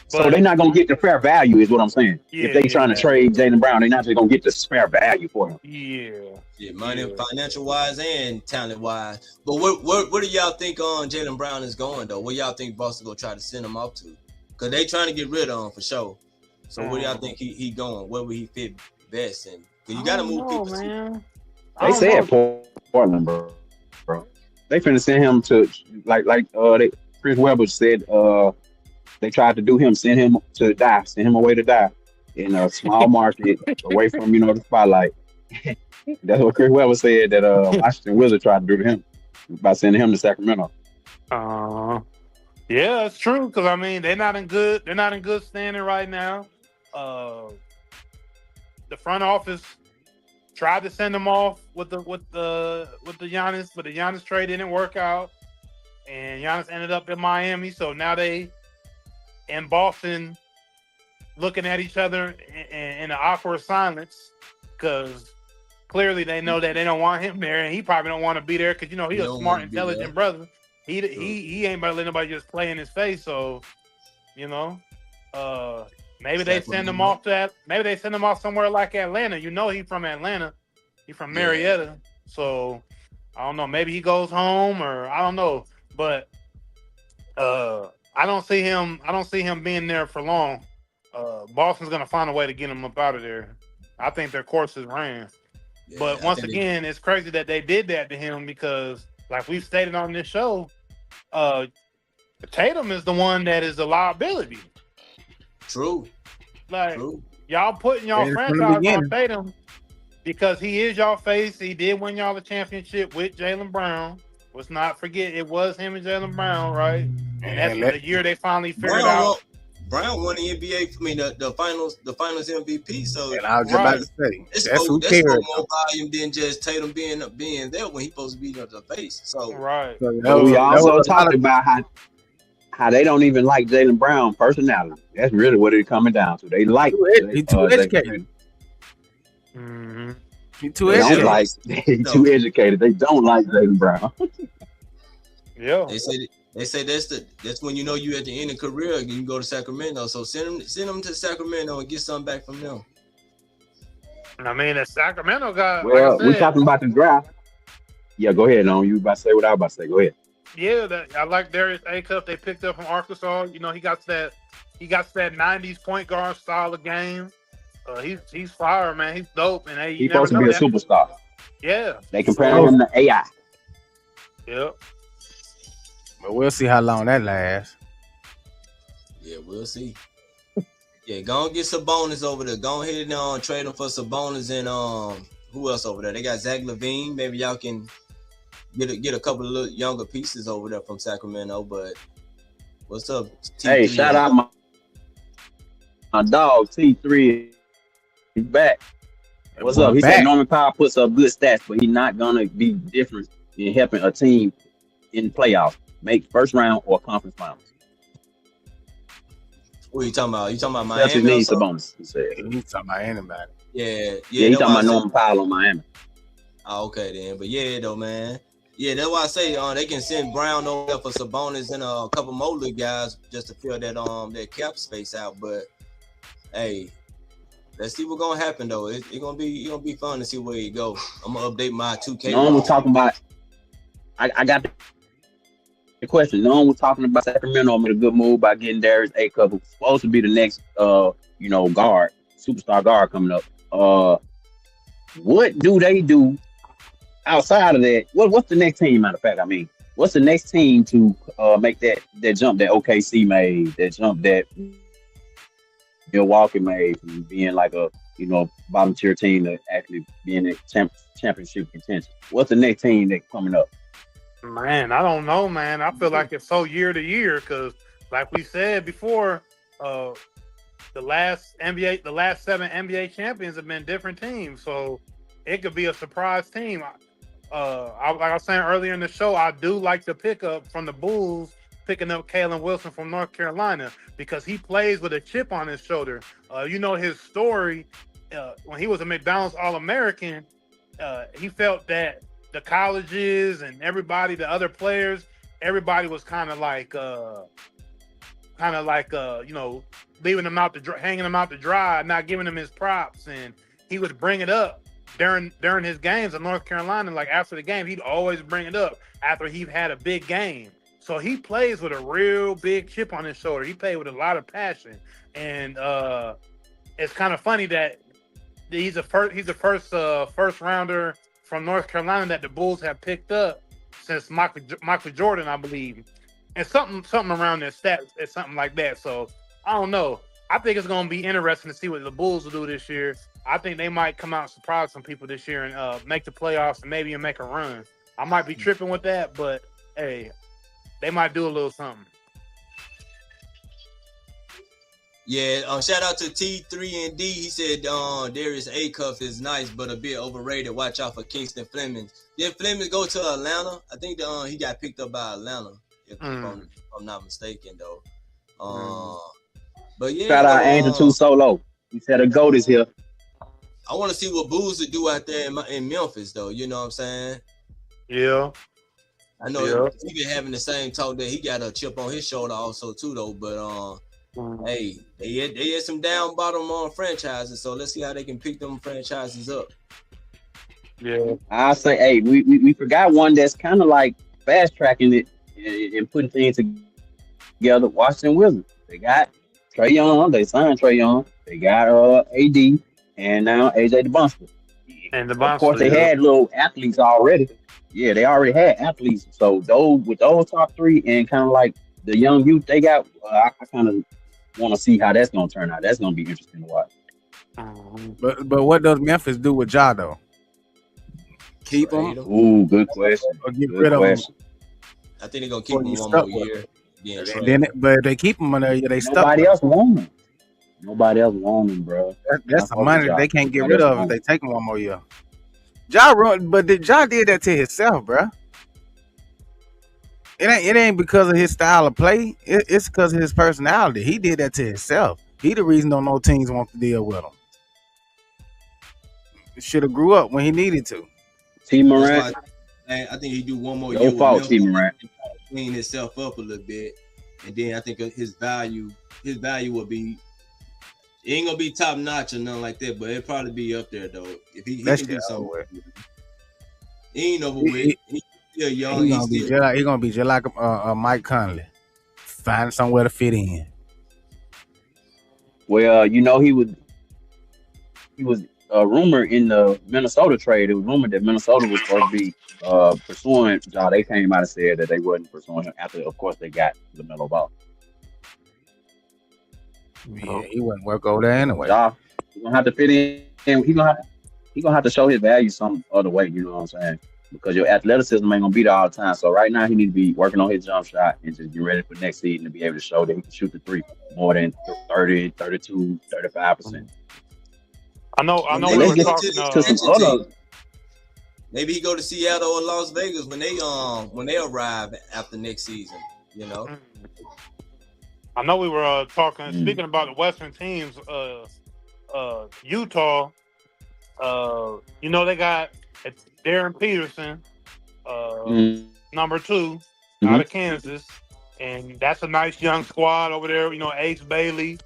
E: So they're not gonna get the fair value, is what I'm saying. If they trying to trade Jaylen Brown, they're not just gonna get the fair value for him.
D: Yeah, money, financial wise and talent wise. But what do y'all think on Jaylen Brown is going though? What y'all think Boston gonna try to send him off to? Because they trying to get rid of him for sure. So what do y'all think he going? Where would he fit best in? Because you got to move people. Man.
E: They said Portland, bro. They finna send him to Chris Webber said. They tried to do him, send him away to die in a small market away from the spotlight. That's what Chris Webber said that Washington Wizards tried to do to him by sending him to Sacramento.
B: Yeah, it's true, because I mean they're not in good standing right now. The front office tried to send him off with the Giannis, but the Giannis trade didn't work out, and Giannis ended up in Miami. So now they in Boston looking at each other in an awkward silence, because clearly they know that they don't want him there, and he probably don't want to be there because he's a smart, intelligent brother. He ain't about to let nobody just play in his face. So, maybe they send him off maybe they send him off somewhere like Atlanta. He's from Atlanta. He's from Marietta. So I don't know. Maybe he goes home, or I don't know. But I don't see him being there for long. Boston's gonna find a way to get him up out of there. I think their course is ran. Yeah, but once again, it's crazy that they did that to him, because, like we've stated on this show, Tatum is the one that is a liability.
D: True.
B: Y'all putting y'all franchise on Tatum. because he is y'all face. He did win y'all the championship with Jaylen Brown. Let's not forget it was him and Jaylen Brown, right? And that's the year they finally figured out.
D: Brown won the NBA. I mean, the finals MVP. So,
C: and I was just about to say, that's who
D: cares.
C: That's
D: more volume than just Tatum being there when he's supposed to be the face. So,
B: right.
E: So we also talked about how they don't even like Jaylen Brown personality. That's really what it's coming down to. They like
C: he's too educated.
B: Mm-hmm.
C: He's too educated.
E: He's too educated. They don't like Jaylen Brown.
B: Yeah.
D: They say that's when you know you at the end of career. You can go to Sacramento. So send them to Sacramento and get something back from them.
B: I mean, the Sacramento guy.
E: Well, we're talking about the draft. Yeah, go ahead. No, you about to say what I was about to say. Go ahead.
B: Yeah, I like Darius Acuff. They picked up from Arkansas. You know, he got that 90s point guard style of game. He's fire, man. He's dope, and
E: he's supposed to be a superstar.
B: Yeah,
E: they compare him to AI.
B: Yep.
C: But we'll see how long that lasts.
D: Yeah, we'll see. Yeah, go and get Sabonis over there. Go ahead and trade him for Sabonis and who else over there? They got Zach LaVine. Maybe y'all can get a couple of little younger pieces over there from Sacramento. But what's up? T3?
E: Hey, shout out my dog T3. He's back. What's up? He said Norman Powell puts up good stats, but he's not gonna be different in helping a team in the playoffs make first round or conference finals.
D: What are you talking about? You talking about Miami?
E: That's his needs a bonus. He said
C: he's talking about anybody.
D: Yeah.
E: He's talking about Norman Powell on Miami.
D: Oh, okay then. But yeah, though, man. Yeah, that's why I say they can send Brown over there for Sabonis and a couple more little guys just to fill that cap space out. But hey, let's see what's gonna happen though. It's gonna be fun to see where he go. I'm gonna update my 2K.
E: No one was talking about. I got the question. No one was talking about Sacramento made a good move by getting Darius Acuff, who's supposed to be the next guard, superstar guard coming up. What do they do outside of that? What's the next team? Matter of fact, I mean, what's the next team to make that jump that OKC made? That jump that Milwaukee made from being like a bottom tier team to actually being in championship contention. What's the next team that's coming up?
B: Man, I don't know, man. I feel like it's so year to year because, like we said before, the last 7 NBA champions have been different teams, so it could be a surprise team. Like I was saying earlier in the show, I do like the pickup from the Bulls, picking up Kalen Wilson from North Carolina because he plays with a chip on his shoulder. His story when he was a McDonald's All-American, he felt that the colleges and everybody, the other players, everybody was kind of like leaving him out hanging him out to dry, not giving him his props, and he would bring it up during his games in North Carolina. Like after the game, he'd always bring it up after he had a big game. So he plays with a real big chip on his shoulder. He played with a lot of passion, and it's kind of funny that he's the first rounder from North Carolina that the Bulls have picked up since Michael Jordan, I believe, and something around their stats, it's something like that. So I don't know. I think it's going to be interesting to see what the Bulls will do this year. I think they might come out and surprise some people this year and make the playoffs and maybe make a run. I might be tripping with that, but hey, they might do a little something.
D: Yeah, shout out to T3 and D. He said Darius Acuff is nice, but a bit overrated. Watch out for Kingston Fleming. Did Fleming go to Atlanta? I think he got picked up by Atlanta, if I'm not mistaken, though. But yeah,
E: shout out Angel 2 Solo. He said a GOAT is here.
D: I want to see what Bulls would do out there in Memphis, though. You know what I'm saying?
B: Yeah.
D: I know he been having the same talk that he got a chip on his shoulder also too, though. But hey, they had some down bottom franchises, so let's see how they can pick them franchises up.
B: Yeah,
E: I say, hey, we forgot one that's kind of like fast tracking it and putting things together. Washington Wizards, they got Trae Young, they signed Trae Young, they got AD, and now AJ DeBunster.
B: And
E: of course, they had little athletes already. Yeah, they already had athletes. So those top three and kind of like the young youth they got, I kind of want to see how that's going to turn out. That's going to be interesting to watch.
C: But what does Memphis do with Ja though? Keep him?
E: Ooh, good question.
C: Or get
E: Good
C: rid of him?
E: question.
D: I think they're gonna keep him one more year.
C: But if they keep him on there, they stuck.
E: Nobody else want him. Nobody else want him, bro.
C: That's the money they can't get rid of if they take him one more year. Ja did that to himself, bro. It ain't because of his style of play. It's because of his personality. He did that to himself. He the reason don't no teams want to deal with him. Should have grew up when he needed to.
E: T. Morant.
D: I think he do one more
E: year.
D: Your
E: fault, T. Morant.
D: Clean himself up a little bit, and then I think his value will be. It ain't gonna be top notch or nothing like that, but it'll probably be up there though. If he can do something, he ain't over with. He's still young. He's
C: gonna be just like Mike Conley, find somewhere to fit in.
E: Well, you know he was a rumor in the Minnesota trade. It was rumored that Minnesota was supposed to be pursuing Ja. They came out and said that they wasn't pursuing him after, of course, they got LaMelo Ball.
C: Yeah, he wouldn't work over there anyway.
E: Ja, he's gonna have to fit in. He's gonna have to show his value some other way. You know what I'm saying? Because your athleticism ain't gonna be there all the time. So right now he need to be working on his jump shot and just get ready for next season to be able to show that he can shoot the three more than 30, 32, 35%.
B: I know.
E: Let's get to some other.
D: Maybe he go to Seattle or Las Vegas when they arrive after next season. You know.
B: I know we were talking, speaking about the Western teams, Utah, you know, they got Darren Peterson, number 2 out of Kansas. And that's a nice young squad over there. You know, Ace Bailey,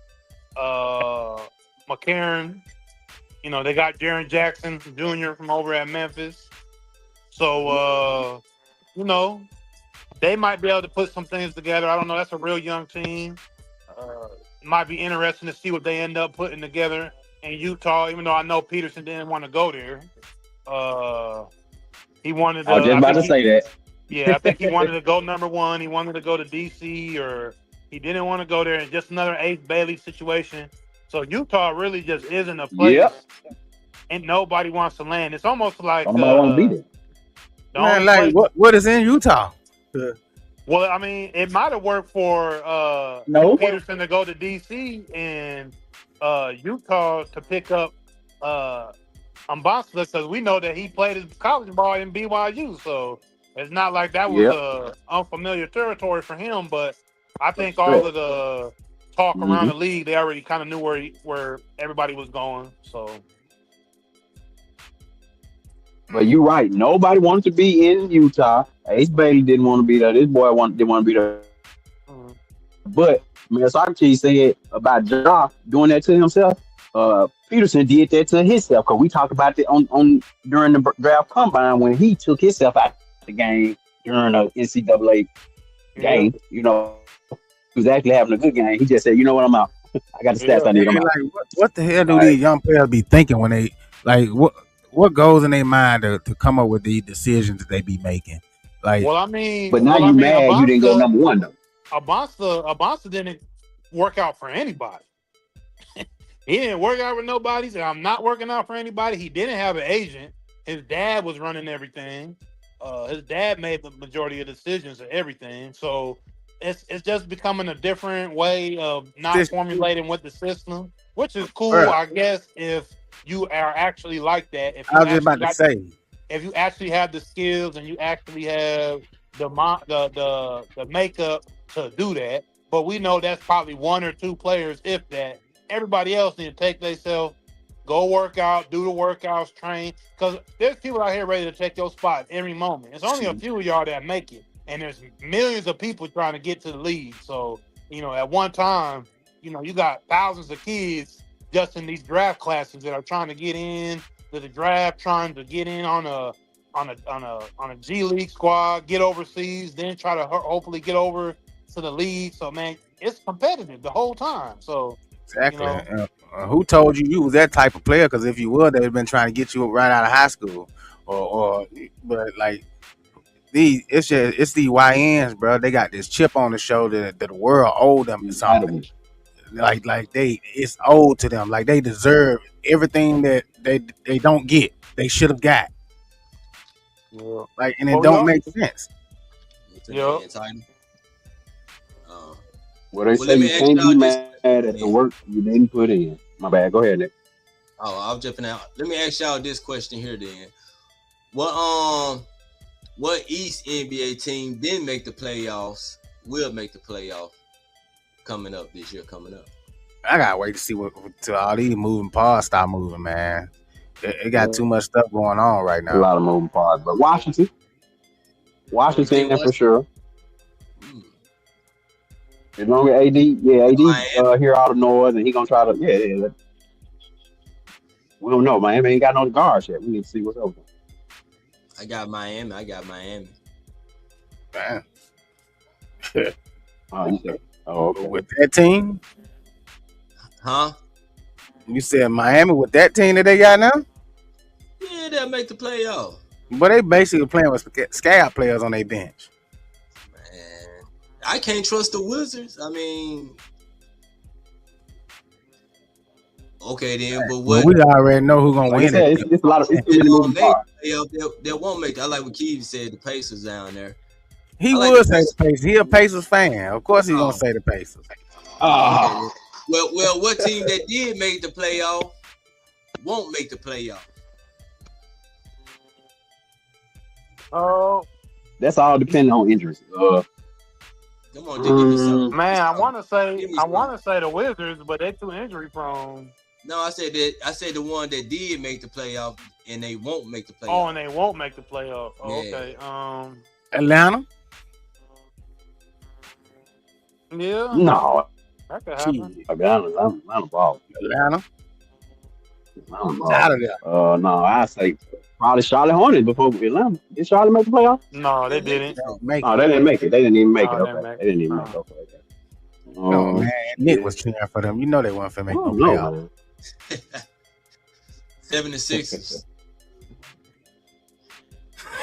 B: McCarron. You know, they got Jaren Jackson Jr. from over at Memphis. So, you know, they might be able to put some things together. I don't know. That's a real young team. It might be interesting to see what they end up putting together in Utah, even though I know Peterson didn't want to go there. He wanted to...
E: I was just about to say that.
B: Yeah, I think he wanted to go number 1. He wanted to go to DC, or he didn't want to go there. And just another Ace Bailey situation. So Utah really just isn't a place, and nobody wants to land. It's almost like
E: nobody want to be there.
C: Man, like what is in Utah?
B: Well, I mean, it might have worked for Peterson to go to DC and Utah to pick up Ambassador, because we know that he played his college ball in BYU. So it's not like that was unfamiliar territory for him. But I think all of the talk around the league, they already kind of knew where everybody was going. So.
E: But you're right. Nobody wanted to be in Utah. Ace Bailey didn't want to be there. This boy didn't want to be there. But Socrates said about Ja doing that to himself. Peterson did that to himself, because we talked about it on during the draft combine when he took himself out of the game during a NCAA game. You know, he was actually having a good game. He just said, "You know what? I'm out. I got the stats I need. I'm out."
C: Like, what the hell do these young players be thinking when they what goes in their mind to come up with these decisions that they be making? Like,
B: well, I mean,
E: but now you mad you didn't go number 1 though.
B: Abasa didn't work out for anybody. He didn't work out with nobody. So I'm not working out for anybody. He didn't have an agent. His dad was running everything. His dad made the majority of decisions and everything. So it's just becoming a different way of not formulating with the system, which is cool, I guess, if you are actually like that. If
C: I was just about to say,
B: if you actually have the skills and you actually have the makeup to do that, but we know that's probably 1 or 2 players, if that. Everybody else need to take themselves, go work out, do the workouts, train, because there's people out here ready to take your spot every moment. It's only a few of y'all that make it, and there's millions of people trying to get to the league. So, you know, at one time, you know, you got thousands of kids just in these draft classes that are trying to get in to the draft, trying to get in on a G League squad, get overseas, then try to hopefully get over to the league. So, man, it's competitive the whole time. So,
C: exactly. You know, who told you was that type of player? Because if you were, they'd been trying to get you right out of high school, but like it's these YNs, bro. They got this chip on the shoulder that the world owed them something. like it's owed to them. Like they deserve everything that they don't get. They should have got.
B: Yeah.
C: Like, and it don't make sense.
B: Yeah.
E: Well, they say you can't be mad at the work you didn't put in. My bad. Go ahead, Nick.
D: Oh, I was jumping out. Let me ask y'all this question here then. What East NBA team didn't make the playoffs will make the playoff coming up this year?
C: I gotta wait to see what till all these moving parts start moving, man. It got too much stuff going on right now.
E: A lot of moving parts, but Washington for sure. As long as AD hear all the noise and he gonna try to we don't know. Miami ain't got no guards yet. We need to see what's open.
D: I got Miami.
C: Man.
E: Okay.
C: With that team?
D: Huh?
C: You said Miami with that team that they got now?
D: Yeah, they'll make the playoff.
C: But they basically playing with scout players on their bench.
D: Man, I can't trust the Wizards. I mean, okay then, but what?
C: We already know who's gonna win it.
E: It's a lot of it's really moving parts.
D: They won't make. I like what Keith said. The Pacers down there.
C: He would say the Pacers. He a Pacers fan. Of course, he's gonna say the Pacers.
D: Well, what team that did make the playoff won't make the playoff?
B: Oh,
E: that's all depending on injuries.
D: Come on, give me something.
B: Man, I want to say the Wizards, but they're too injury prone.
D: No, I said the one that did make the playoff and they won't make the playoff.
B: Oh, and they won't make the playoff. Oh,
D: Yeah.
B: okay.
C: Atlanta?
B: Yeah.
E: No.
B: That could happen.
E: Atlanta ball.
C: Atlanta?
E: Out of there. No, I say probably Charlotte Hornets before Atlanta. Did Charlotte make the playoff?
B: No, they didn't.
E: They didn't make it. They didn't even make it. Okay. They didn't even make it. Okay.
C: No, man. Nick was cheering for them. You know they weren't for make no playoff.
D: 76ers.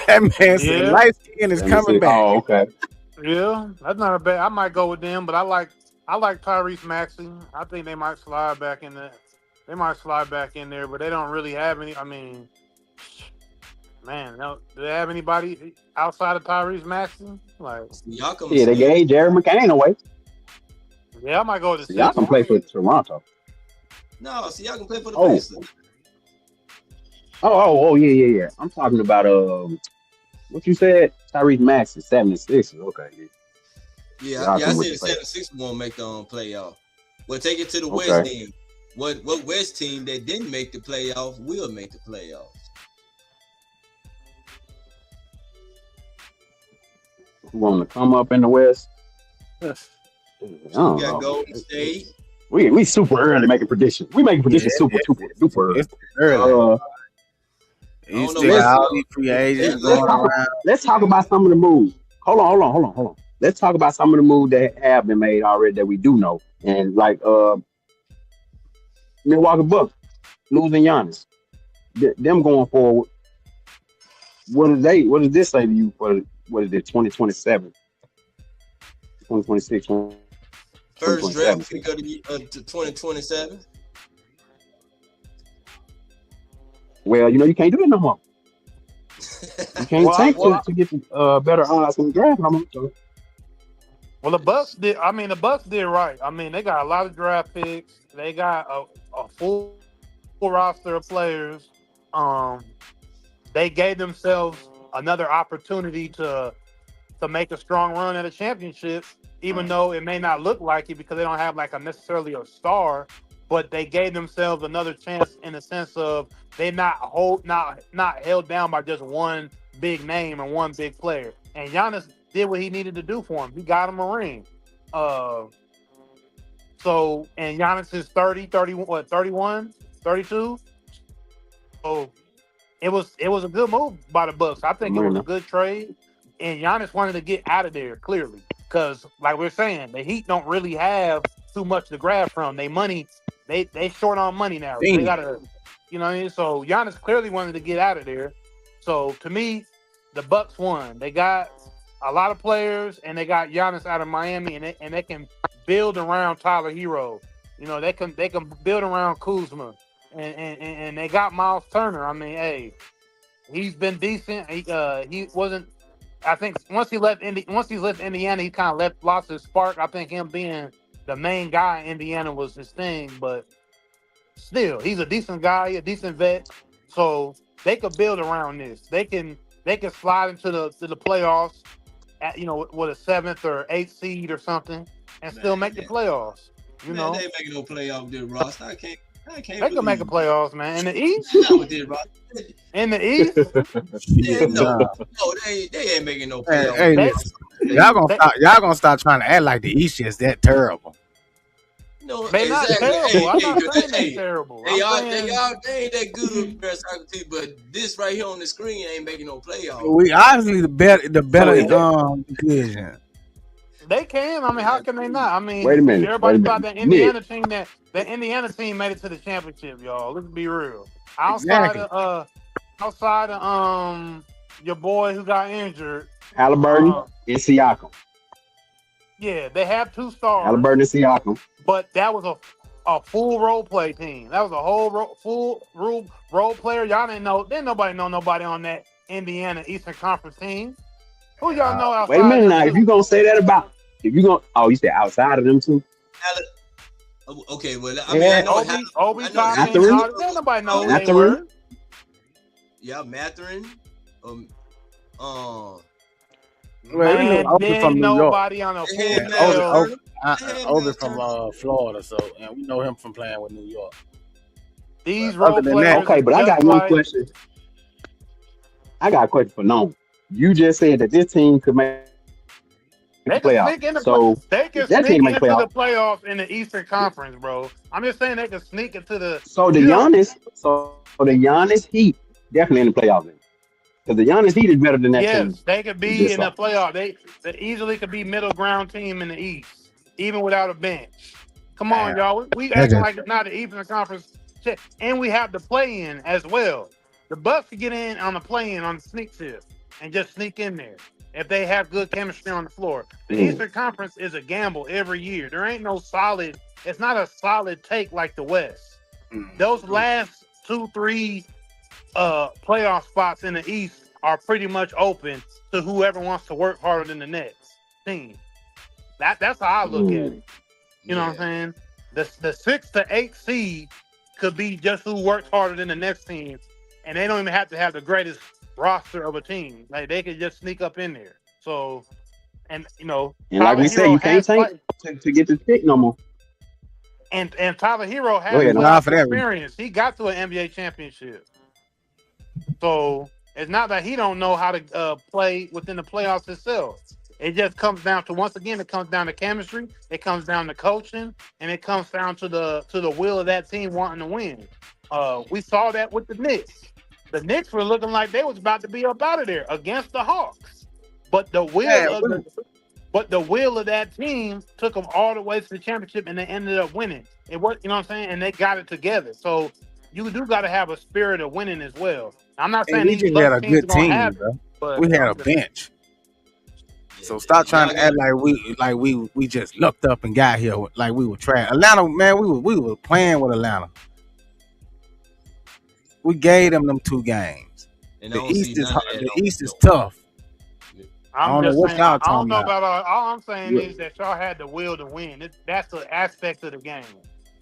C: That man said light skin is coming back.
E: Oh, okay.
B: Yeah, that's not a bad. I might go with them, but I like Tyrese Maxey. I think they might slide back in there. They might slide back in there, but they don't really have any. I mean, man, do they have anybody outside of Tyrese Maxey? Like,
E: they gave Jared McCain away.
B: Yeah, I might go with the
E: y'all can play for Toronto.
D: No, y'all can play for the Pacers.
E: Yeah. I'm talking about what you said, Tyrese Maxey, 76ers. Okay.
D: Yeah, I said the 76ers won't make the playoff. Well, take it to the West then. What West team that didn't make the playoff will make the playoffs?
E: Who want to come up in the West?
D: You got Golden State.
E: We super early making predictions. We making predictions super early.
C: It's early. You still got all these free agents going around.
E: Let's talk about some of the moves. Hold on. Let's talk about some of the moves that have been made already that we do know. And like Milwaukee Bucks losing Giannis. Them going forward. What does this say to you for what is it, 2027? 2026.
D: First draft pick of 2027.
E: Well, you can't do that no more. You can't tank to get better odds in the draft no more. So.
B: Well, the Bucks did. I mean, the Bucks did right. I mean, they got a lot of draft picks. They got a full roster of players. They gave themselves another opportunity to make a strong run at a championship, even though it may not look like it because they don't have like necessarily a star. But they gave themselves another chance in the sense of they not held down by just one big name and one big player. And Giannis did what he needed to do for him. He got him a ring. And Giannis is 31, 32. So it was a good move by the Bucks. I think it was a good trade. And Giannis wanted to get out of there clearly because, like we're saying, the Heat don't really have too much to grab from. They money. They short on money now. They gotta, you know what I mean? So Giannis clearly wanted to get out of there. So to me, the Bucks won. They got a lot of players and they got Giannis out of Miami and they can build around Tyler Hero. You know, they can build around Kuzma, and they got Miles Turner. I mean, hey, he's been decent. He wasn't. I think once he left Indiana, he kind of lost his spark. I think him being the main guy in Indiana was his thing, but still, he's a decent guy, a decent vet. So they could build around this. They can slide into the playoffs at, with a 7th or 8th seed or something, and still make the playoffs. You know,
D: they ain't making no playoff with Ross. I can't.
B: They can make a playoffs, man. In the East, in the East,
D: no, they ain't making no playoffs.
C: Hey, y'all gonna stop trying to act like the East is that terrible.
D: No,
B: they're not terrible. I'm not saying they're terrible.
D: They ain't that good for soccer team, but this right here on the screen ain't making no playoffs.
C: We obviously the better division.
B: They can. I mean, how can they not? I mean,
E: wait a minute.
B: Everybody thought that Indiana team made it to the championship, y'all. Let's be real. Outside of your boy who got injured,
E: Halliburton and Siakam.
B: Yeah, they have 2 stars.
E: Halliburton and Siakam.
B: But that was a full role play team. That was a whole full role player. Y'all didn't know. Didn't nobody know nobody on that Indiana Eastern Conference team. Who y'all know outside?
E: Wait a minute now. If you gonna say that about, you said outside of them too.
D: Okay, well, I mean, I know
B: Obi
E: Mathurin.
B: Nobody knows who they were.
D: Yeah, Mathurin.
B: Didn't nobody on a full field.
C: Obi from Florida, so and we know him from playing with New York.
B: These role players.
E: Okay, but I got one question. I got a question for Noam. You just said that this team could make the playoffs. So
B: they can sneak into the playoffs in the Eastern Conference, bro. I'm just saying they can sneak into the.
E: So the Giannis Heat definitely in the playoffs. Because the Giannis Heat is better than that team.
B: Yes, they could be in the playoff. They easily could be middle ground team in the East, even without a bench. Come on, y'all. We acting like it's not the Eastern Conference, and we have the play-in as well. The Bucks could get in on the play-in on the sneak tip and just sneak in there if they have good chemistry on the floor. The Eastern Conference is a gamble every year. There ain't no solid. It's not a solid take like the West. Those last 2-3 playoff spots in the East are pretty much open to whoever wants to work harder than the next team. That's how I look at it. You know what I'm saying? The 6 to 8 seed could be just who works harder than the next team, and they don't even have to have the greatest roster of a team. Like they could just sneak up in there. So, and
E: like we said, you can't tank to get the pick no more.
B: And Tyler Hero has experience. He got to an NBA championship. So it's not that he don't know how to play within the playoffs itself. It just comes down to, once again, it comes down to chemistry. It comes down to coaching, and it comes down to the will of that team wanting to win. We saw that with the Knicks. The Knicks were looking like they was about to be up out of there against the Hawks, but the will of that team took them all the way to the championship, and they ended up winning. It was, you know what I'm saying, and they got it together. So you do got to have a spirit of winning as well. I'm not saying
C: we just had a good team, bro. But we had a bench. So stop trying to act like we just looked up and got here like we were trash. Atlanta, man, we were playing with Atlanta. We gave them 2 games. The East is tough.
B: I don't know about all I'm saying is that y'all had the will to win. That's the aspect of the game.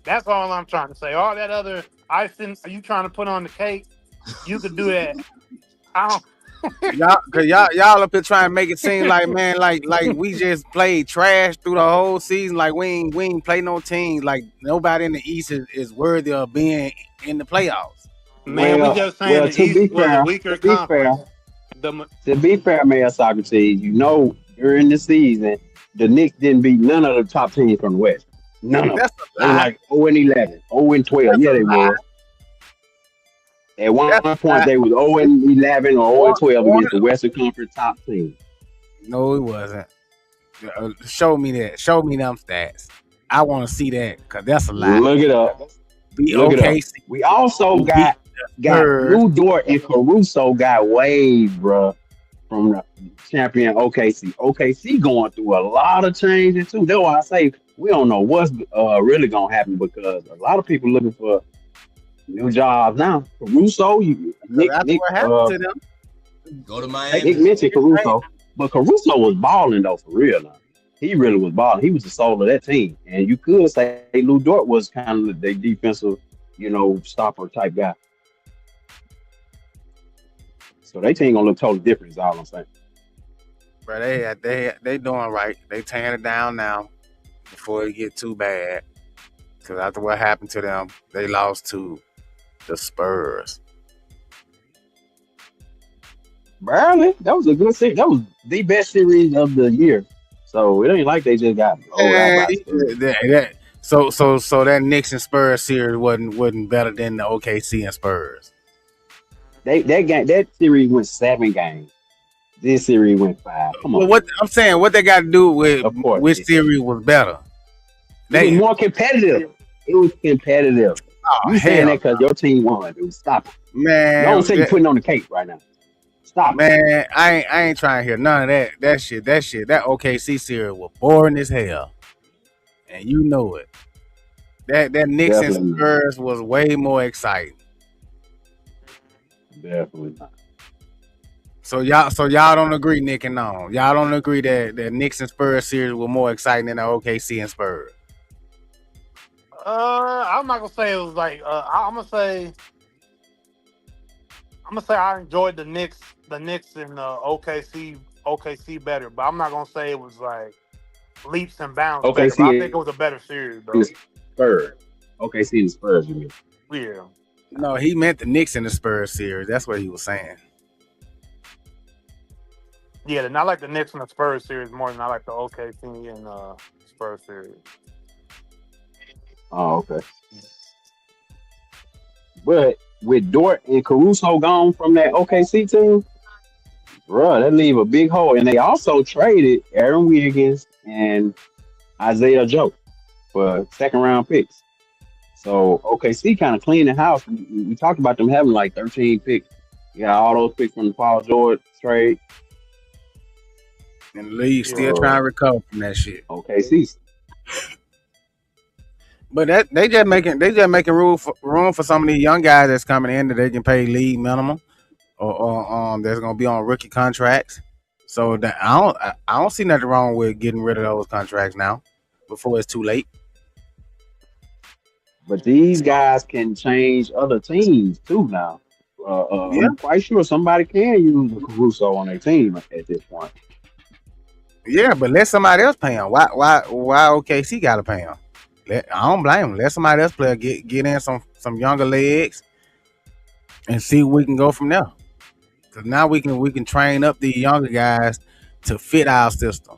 B: That's all I'm trying to say. All that other icing you trying to put on the cake, you could do that.
C: y'all up here trying to make it seem like, man, like we just played trash through the whole season. Like we ain't play no teams. Like nobody in the East is worthy of being in the playoffs.
B: Man, we just saying the East was a weaker conference.
E: To be fair, Mayor Socrates, during the season, the Knicks didn't beat none of the top teams from the West. None of them. They were like 0-11, 0-12. Yeah, they were. At one point, they was 0-11 or 0-12 against the Western Conference top team.
C: No, it wasn't. Show me that. Show me them stats. I want to see that because that's a lie.
E: Look it up. We also got Lou Dort and Caruso got waived, bro, from the champion OKC. OKC going through a lot of changes too. That's why I say we don't know what's really gonna happen because a lot of people looking for new jobs now. Caruso,
C: Because that's what happened to them.
D: Go to
E: Nick
D: Miami.
E: mentioned Caruso, but Caruso was balling though for real now. He really was balling. He was the soul of that team, and you could say Lou Dort was kind of the defensive, stopper type guy. So they team gonna look totally different. Is all I'm saying.
C: But they doing right. They tearing it down now before it get too bad. Because after what happened to them, they lost to the Spurs.
E: Barely. That was a good series. That was the best series of the year. So it ain't like they just got rolled out by the Spurs.
C: So that Knicks and Spurs series wasn't better than the OKC and Spurs.
E: That series went 7 games. This series went 5. Come on.
C: Well, what I'm saying, what they got to do with which series was better?
E: It was more competitive. It was competitive.
C: Oh,
E: you saying that because your team won, dude. Stop it.
C: Man.
E: Don't say you're putting on the cake right now. Stop.
C: Man, I ain't trying to hear none of that. That shit. That OKC series was boring as hell. And you know it. That Knicks and Spurs was way more exciting.
E: Definitely not.
C: So y'all don't agree, Nick and on. Y'all don't agree that Knicks and Spurs series were more exciting than the OKC and Spurs.
B: I'm not gonna say it was like. I'm gonna say I enjoyed the Knicks and OKC better, but I'm not gonna say it was like leaps and bounds better. But I think it was a better series, though.
E: Spurs. OKC and Spurs, you mean?
B: Yeah.
C: No, he meant the Knicks and the Spurs series. That's what he was saying.
B: Yeah, not like the Knicks and the Spurs series more than I like the OKC and Spurs series.
E: Oh, okay. But with Dort and Caruso gone from that OKC team, bro, that leave a big hole. And they also traded Aaron Wiggins and Isaiah Joe for 2nd-round picks. So OKC kind of cleaned the house. We talked about them having like 13 picks. You got all those picks from the Paul George trade.
C: And the league still trying to recover from that shit.
E: OKC.
C: But they just making room for some of these young guys that's coming in that they can pay league minimum or that's gonna be on rookie contracts. So that I don't see nothing wrong with getting rid of those contracts now before it's too late.
E: But these guys can change other teams too now. I'm quite sure somebody can use the Caruso on their team at this point.
C: Yeah, but let somebody else pay him. Why OKC gotta pay him? I don't blame him. Let somebody else play. Get in some younger legs and see where we can go from there. Because now we can train up the younger guys to fit our system.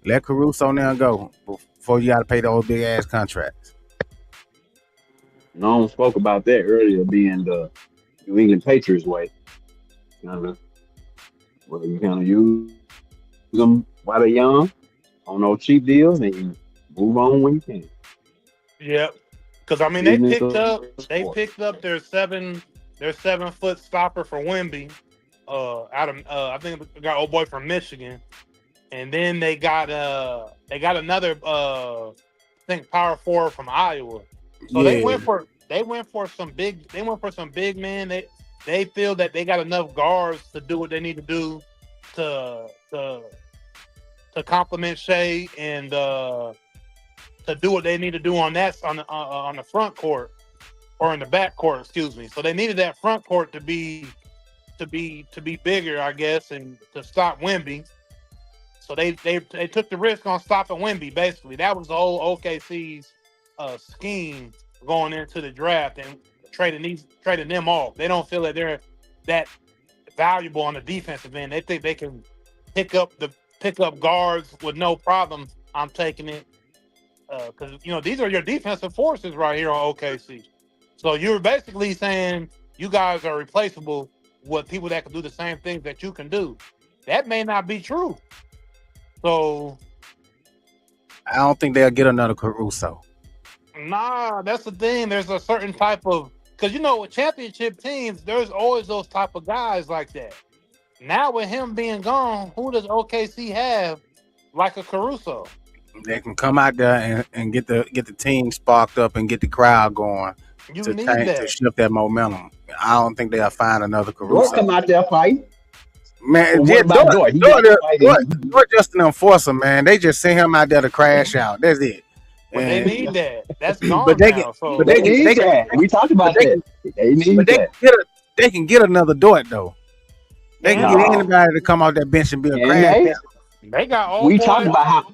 C: Let Caruso now go before you got to pay those big ass contracts.
E: No one spoke about that earlier, being the New England Patriots way. Where you kind of use them while they're young on those cheap deals and you move on when you can.
B: Yep. Because I mean they picked up their 7-foot stopper for Wemby out of I think they got old boy from Michigan. And then they got another I think power forward from Iowa. So they went for some big men. They feel that they got enough guards to do what they need to do to complement Shea and to do what they need to do on the front court or in the back court, excuse me. So they needed that front court to be bigger, I guess, and to stop Wemby. So they took the risk on stopping Wemby. Basically, that was the whole OKC's scheme going into the draft and trading them off. They don't feel that they're that valuable on the defensive end. They think they can pick up guards with no problem. I'm taking it because these are your defensive forces right here on OKC. So you're basically saying you guys are replaceable with people that can do the same things that you can do. That may not be true. So
C: I don't think they'll get another Caruso.
B: Nah, that's the thing. There's a certain type of because with championship teams, there's always those type of guys like that. Now with him being gone, who does OKC have like a Caruso?
C: They can come out there and get the team sparked up and get the crowd going
B: You
C: to
B: need that.
C: shift that momentum. I don't think they'll find another
E: Dort
C: Caruso.
E: come out there fight.
C: Man,
E: What about Dort?
C: Dort just an enforcer, man. They just send him out there to crash out. That's it.
B: But they need that. That's gone
C: But they
B: now.
C: can,
B: So
E: They need that. We talked about that. They need that.
C: They can get another Dort though. They can get anybody to come off that bench and be a crash.
B: They got all.
E: We talked about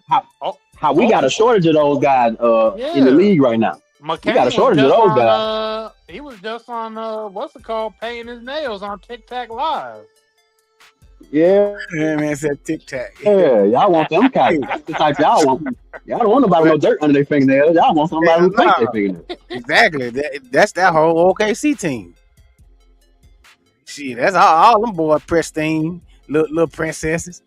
E: how we got a shortage of those guys in the league right now.
B: McCain
E: we got a shortage of those guys.
B: He was just on what's it called, painting his nails on TikTok Live.
E: Yeah,
C: man said Tic Tac.
E: Yeah, y'all want them guys. That's the type y'all want. Y'all don't want nobody with no dirt under their fingernails. Y'all want somebody who paint their fingernails.
C: Exactly. That's that whole OKC team. Shit, that's all them boys pristine, little princesses.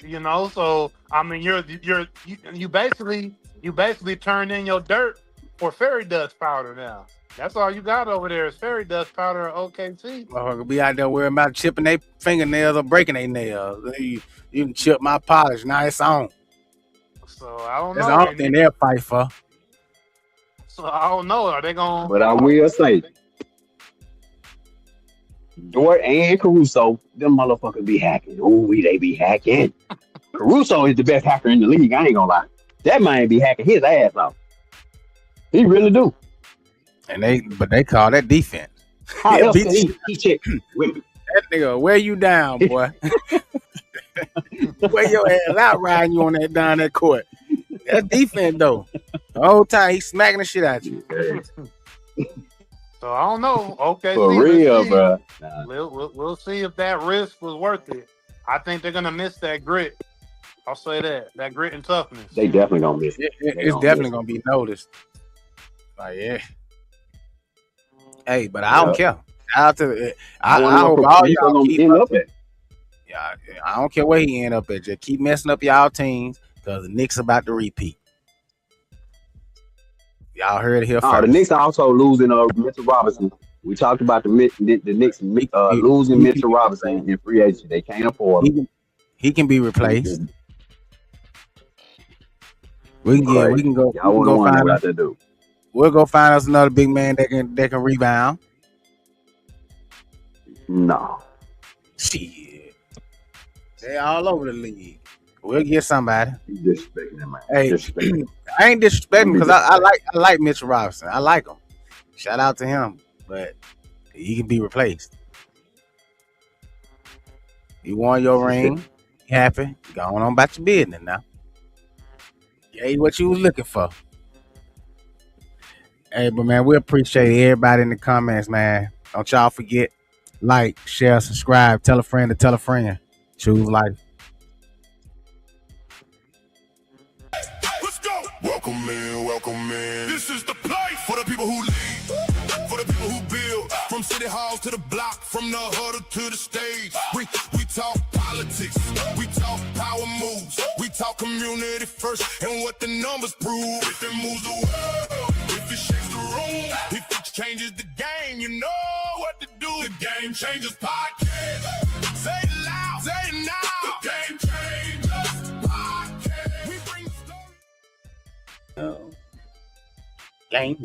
B: You know, so I mean, you basically turned in your dirt for fairy dust powder now. That's all you got over there is fairy dust powder at OKC.
C: Motherfucker be out there worrying about chipping their fingernails or breaking their nails. You can chip my polish. Now it's on.
B: So I don't
C: That's
B: know.
C: the only thing they'll fight for.
B: So I don't know. Are they going?
E: But I will say, Dort and Caruso, them motherfuckers be hacking. Ooh, they be hacking. Caruso is the best hacker in the league. I ain't gonna lie. That man be hacking his ass off. He really do.
C: And they call that defense.
E: How else can he check women?
C: That nigga wear you down, boy. Wear your ass out riding you on down that court. That's defense though. The whole time he's smacking the shit out you.
B: So I don't know. Okay,
E: for real, bro.
B: Nah. We'll see if that risk was worth it. I think they're gonna miss that grit. I'll say that grit and toughness.
E: They definitely gonna miss it.
C: It's definitely gonna be noticed. Like yeah. Hey, but I don't care. I hope all y'all keep up at. Yeah, I don't care where he end up at. Just keep messing up y'all teams because the Knicks about to repeat. Y'all heard it here first.
E: The Knicks are also losing Mitchell Robinson. We talked about the Knicks losing Mitchell Robinson in free agency. They can't afford him.
C: He can be replaced. We can go find
E: what to do.
C: We'll go find us another big man that can rebound.
E: No.
C: Shit. They all over the league. We'll get somebody.
E: You disrespecting him, man.
C: Hey, I ain't disrespecting him because I like Mitchell Robinson. I like him. Shout out to him. But he can be replaced. You won your ring. You happy. Go on about your business now. Gave what you was looking for. Hey, but man, we appreciate everybody in the comments, man. Don't y'all forget, like, share, subscribe, tell a friend to tell a friend. Choose life.
A: Let's go. Welcome in. This is the place for the people who lead, for the people who build. From city halls to the block, from the huddle to the stage. We talk politics, we talk power moves, we talk community first and what the numbers prove. If it moves the world, if it shakes the room, if it changes the game, you know what to do. The Game Changers Podcast. Say it loud, say it now. The Game Changers Podcast. We bring the story.
C: Gang.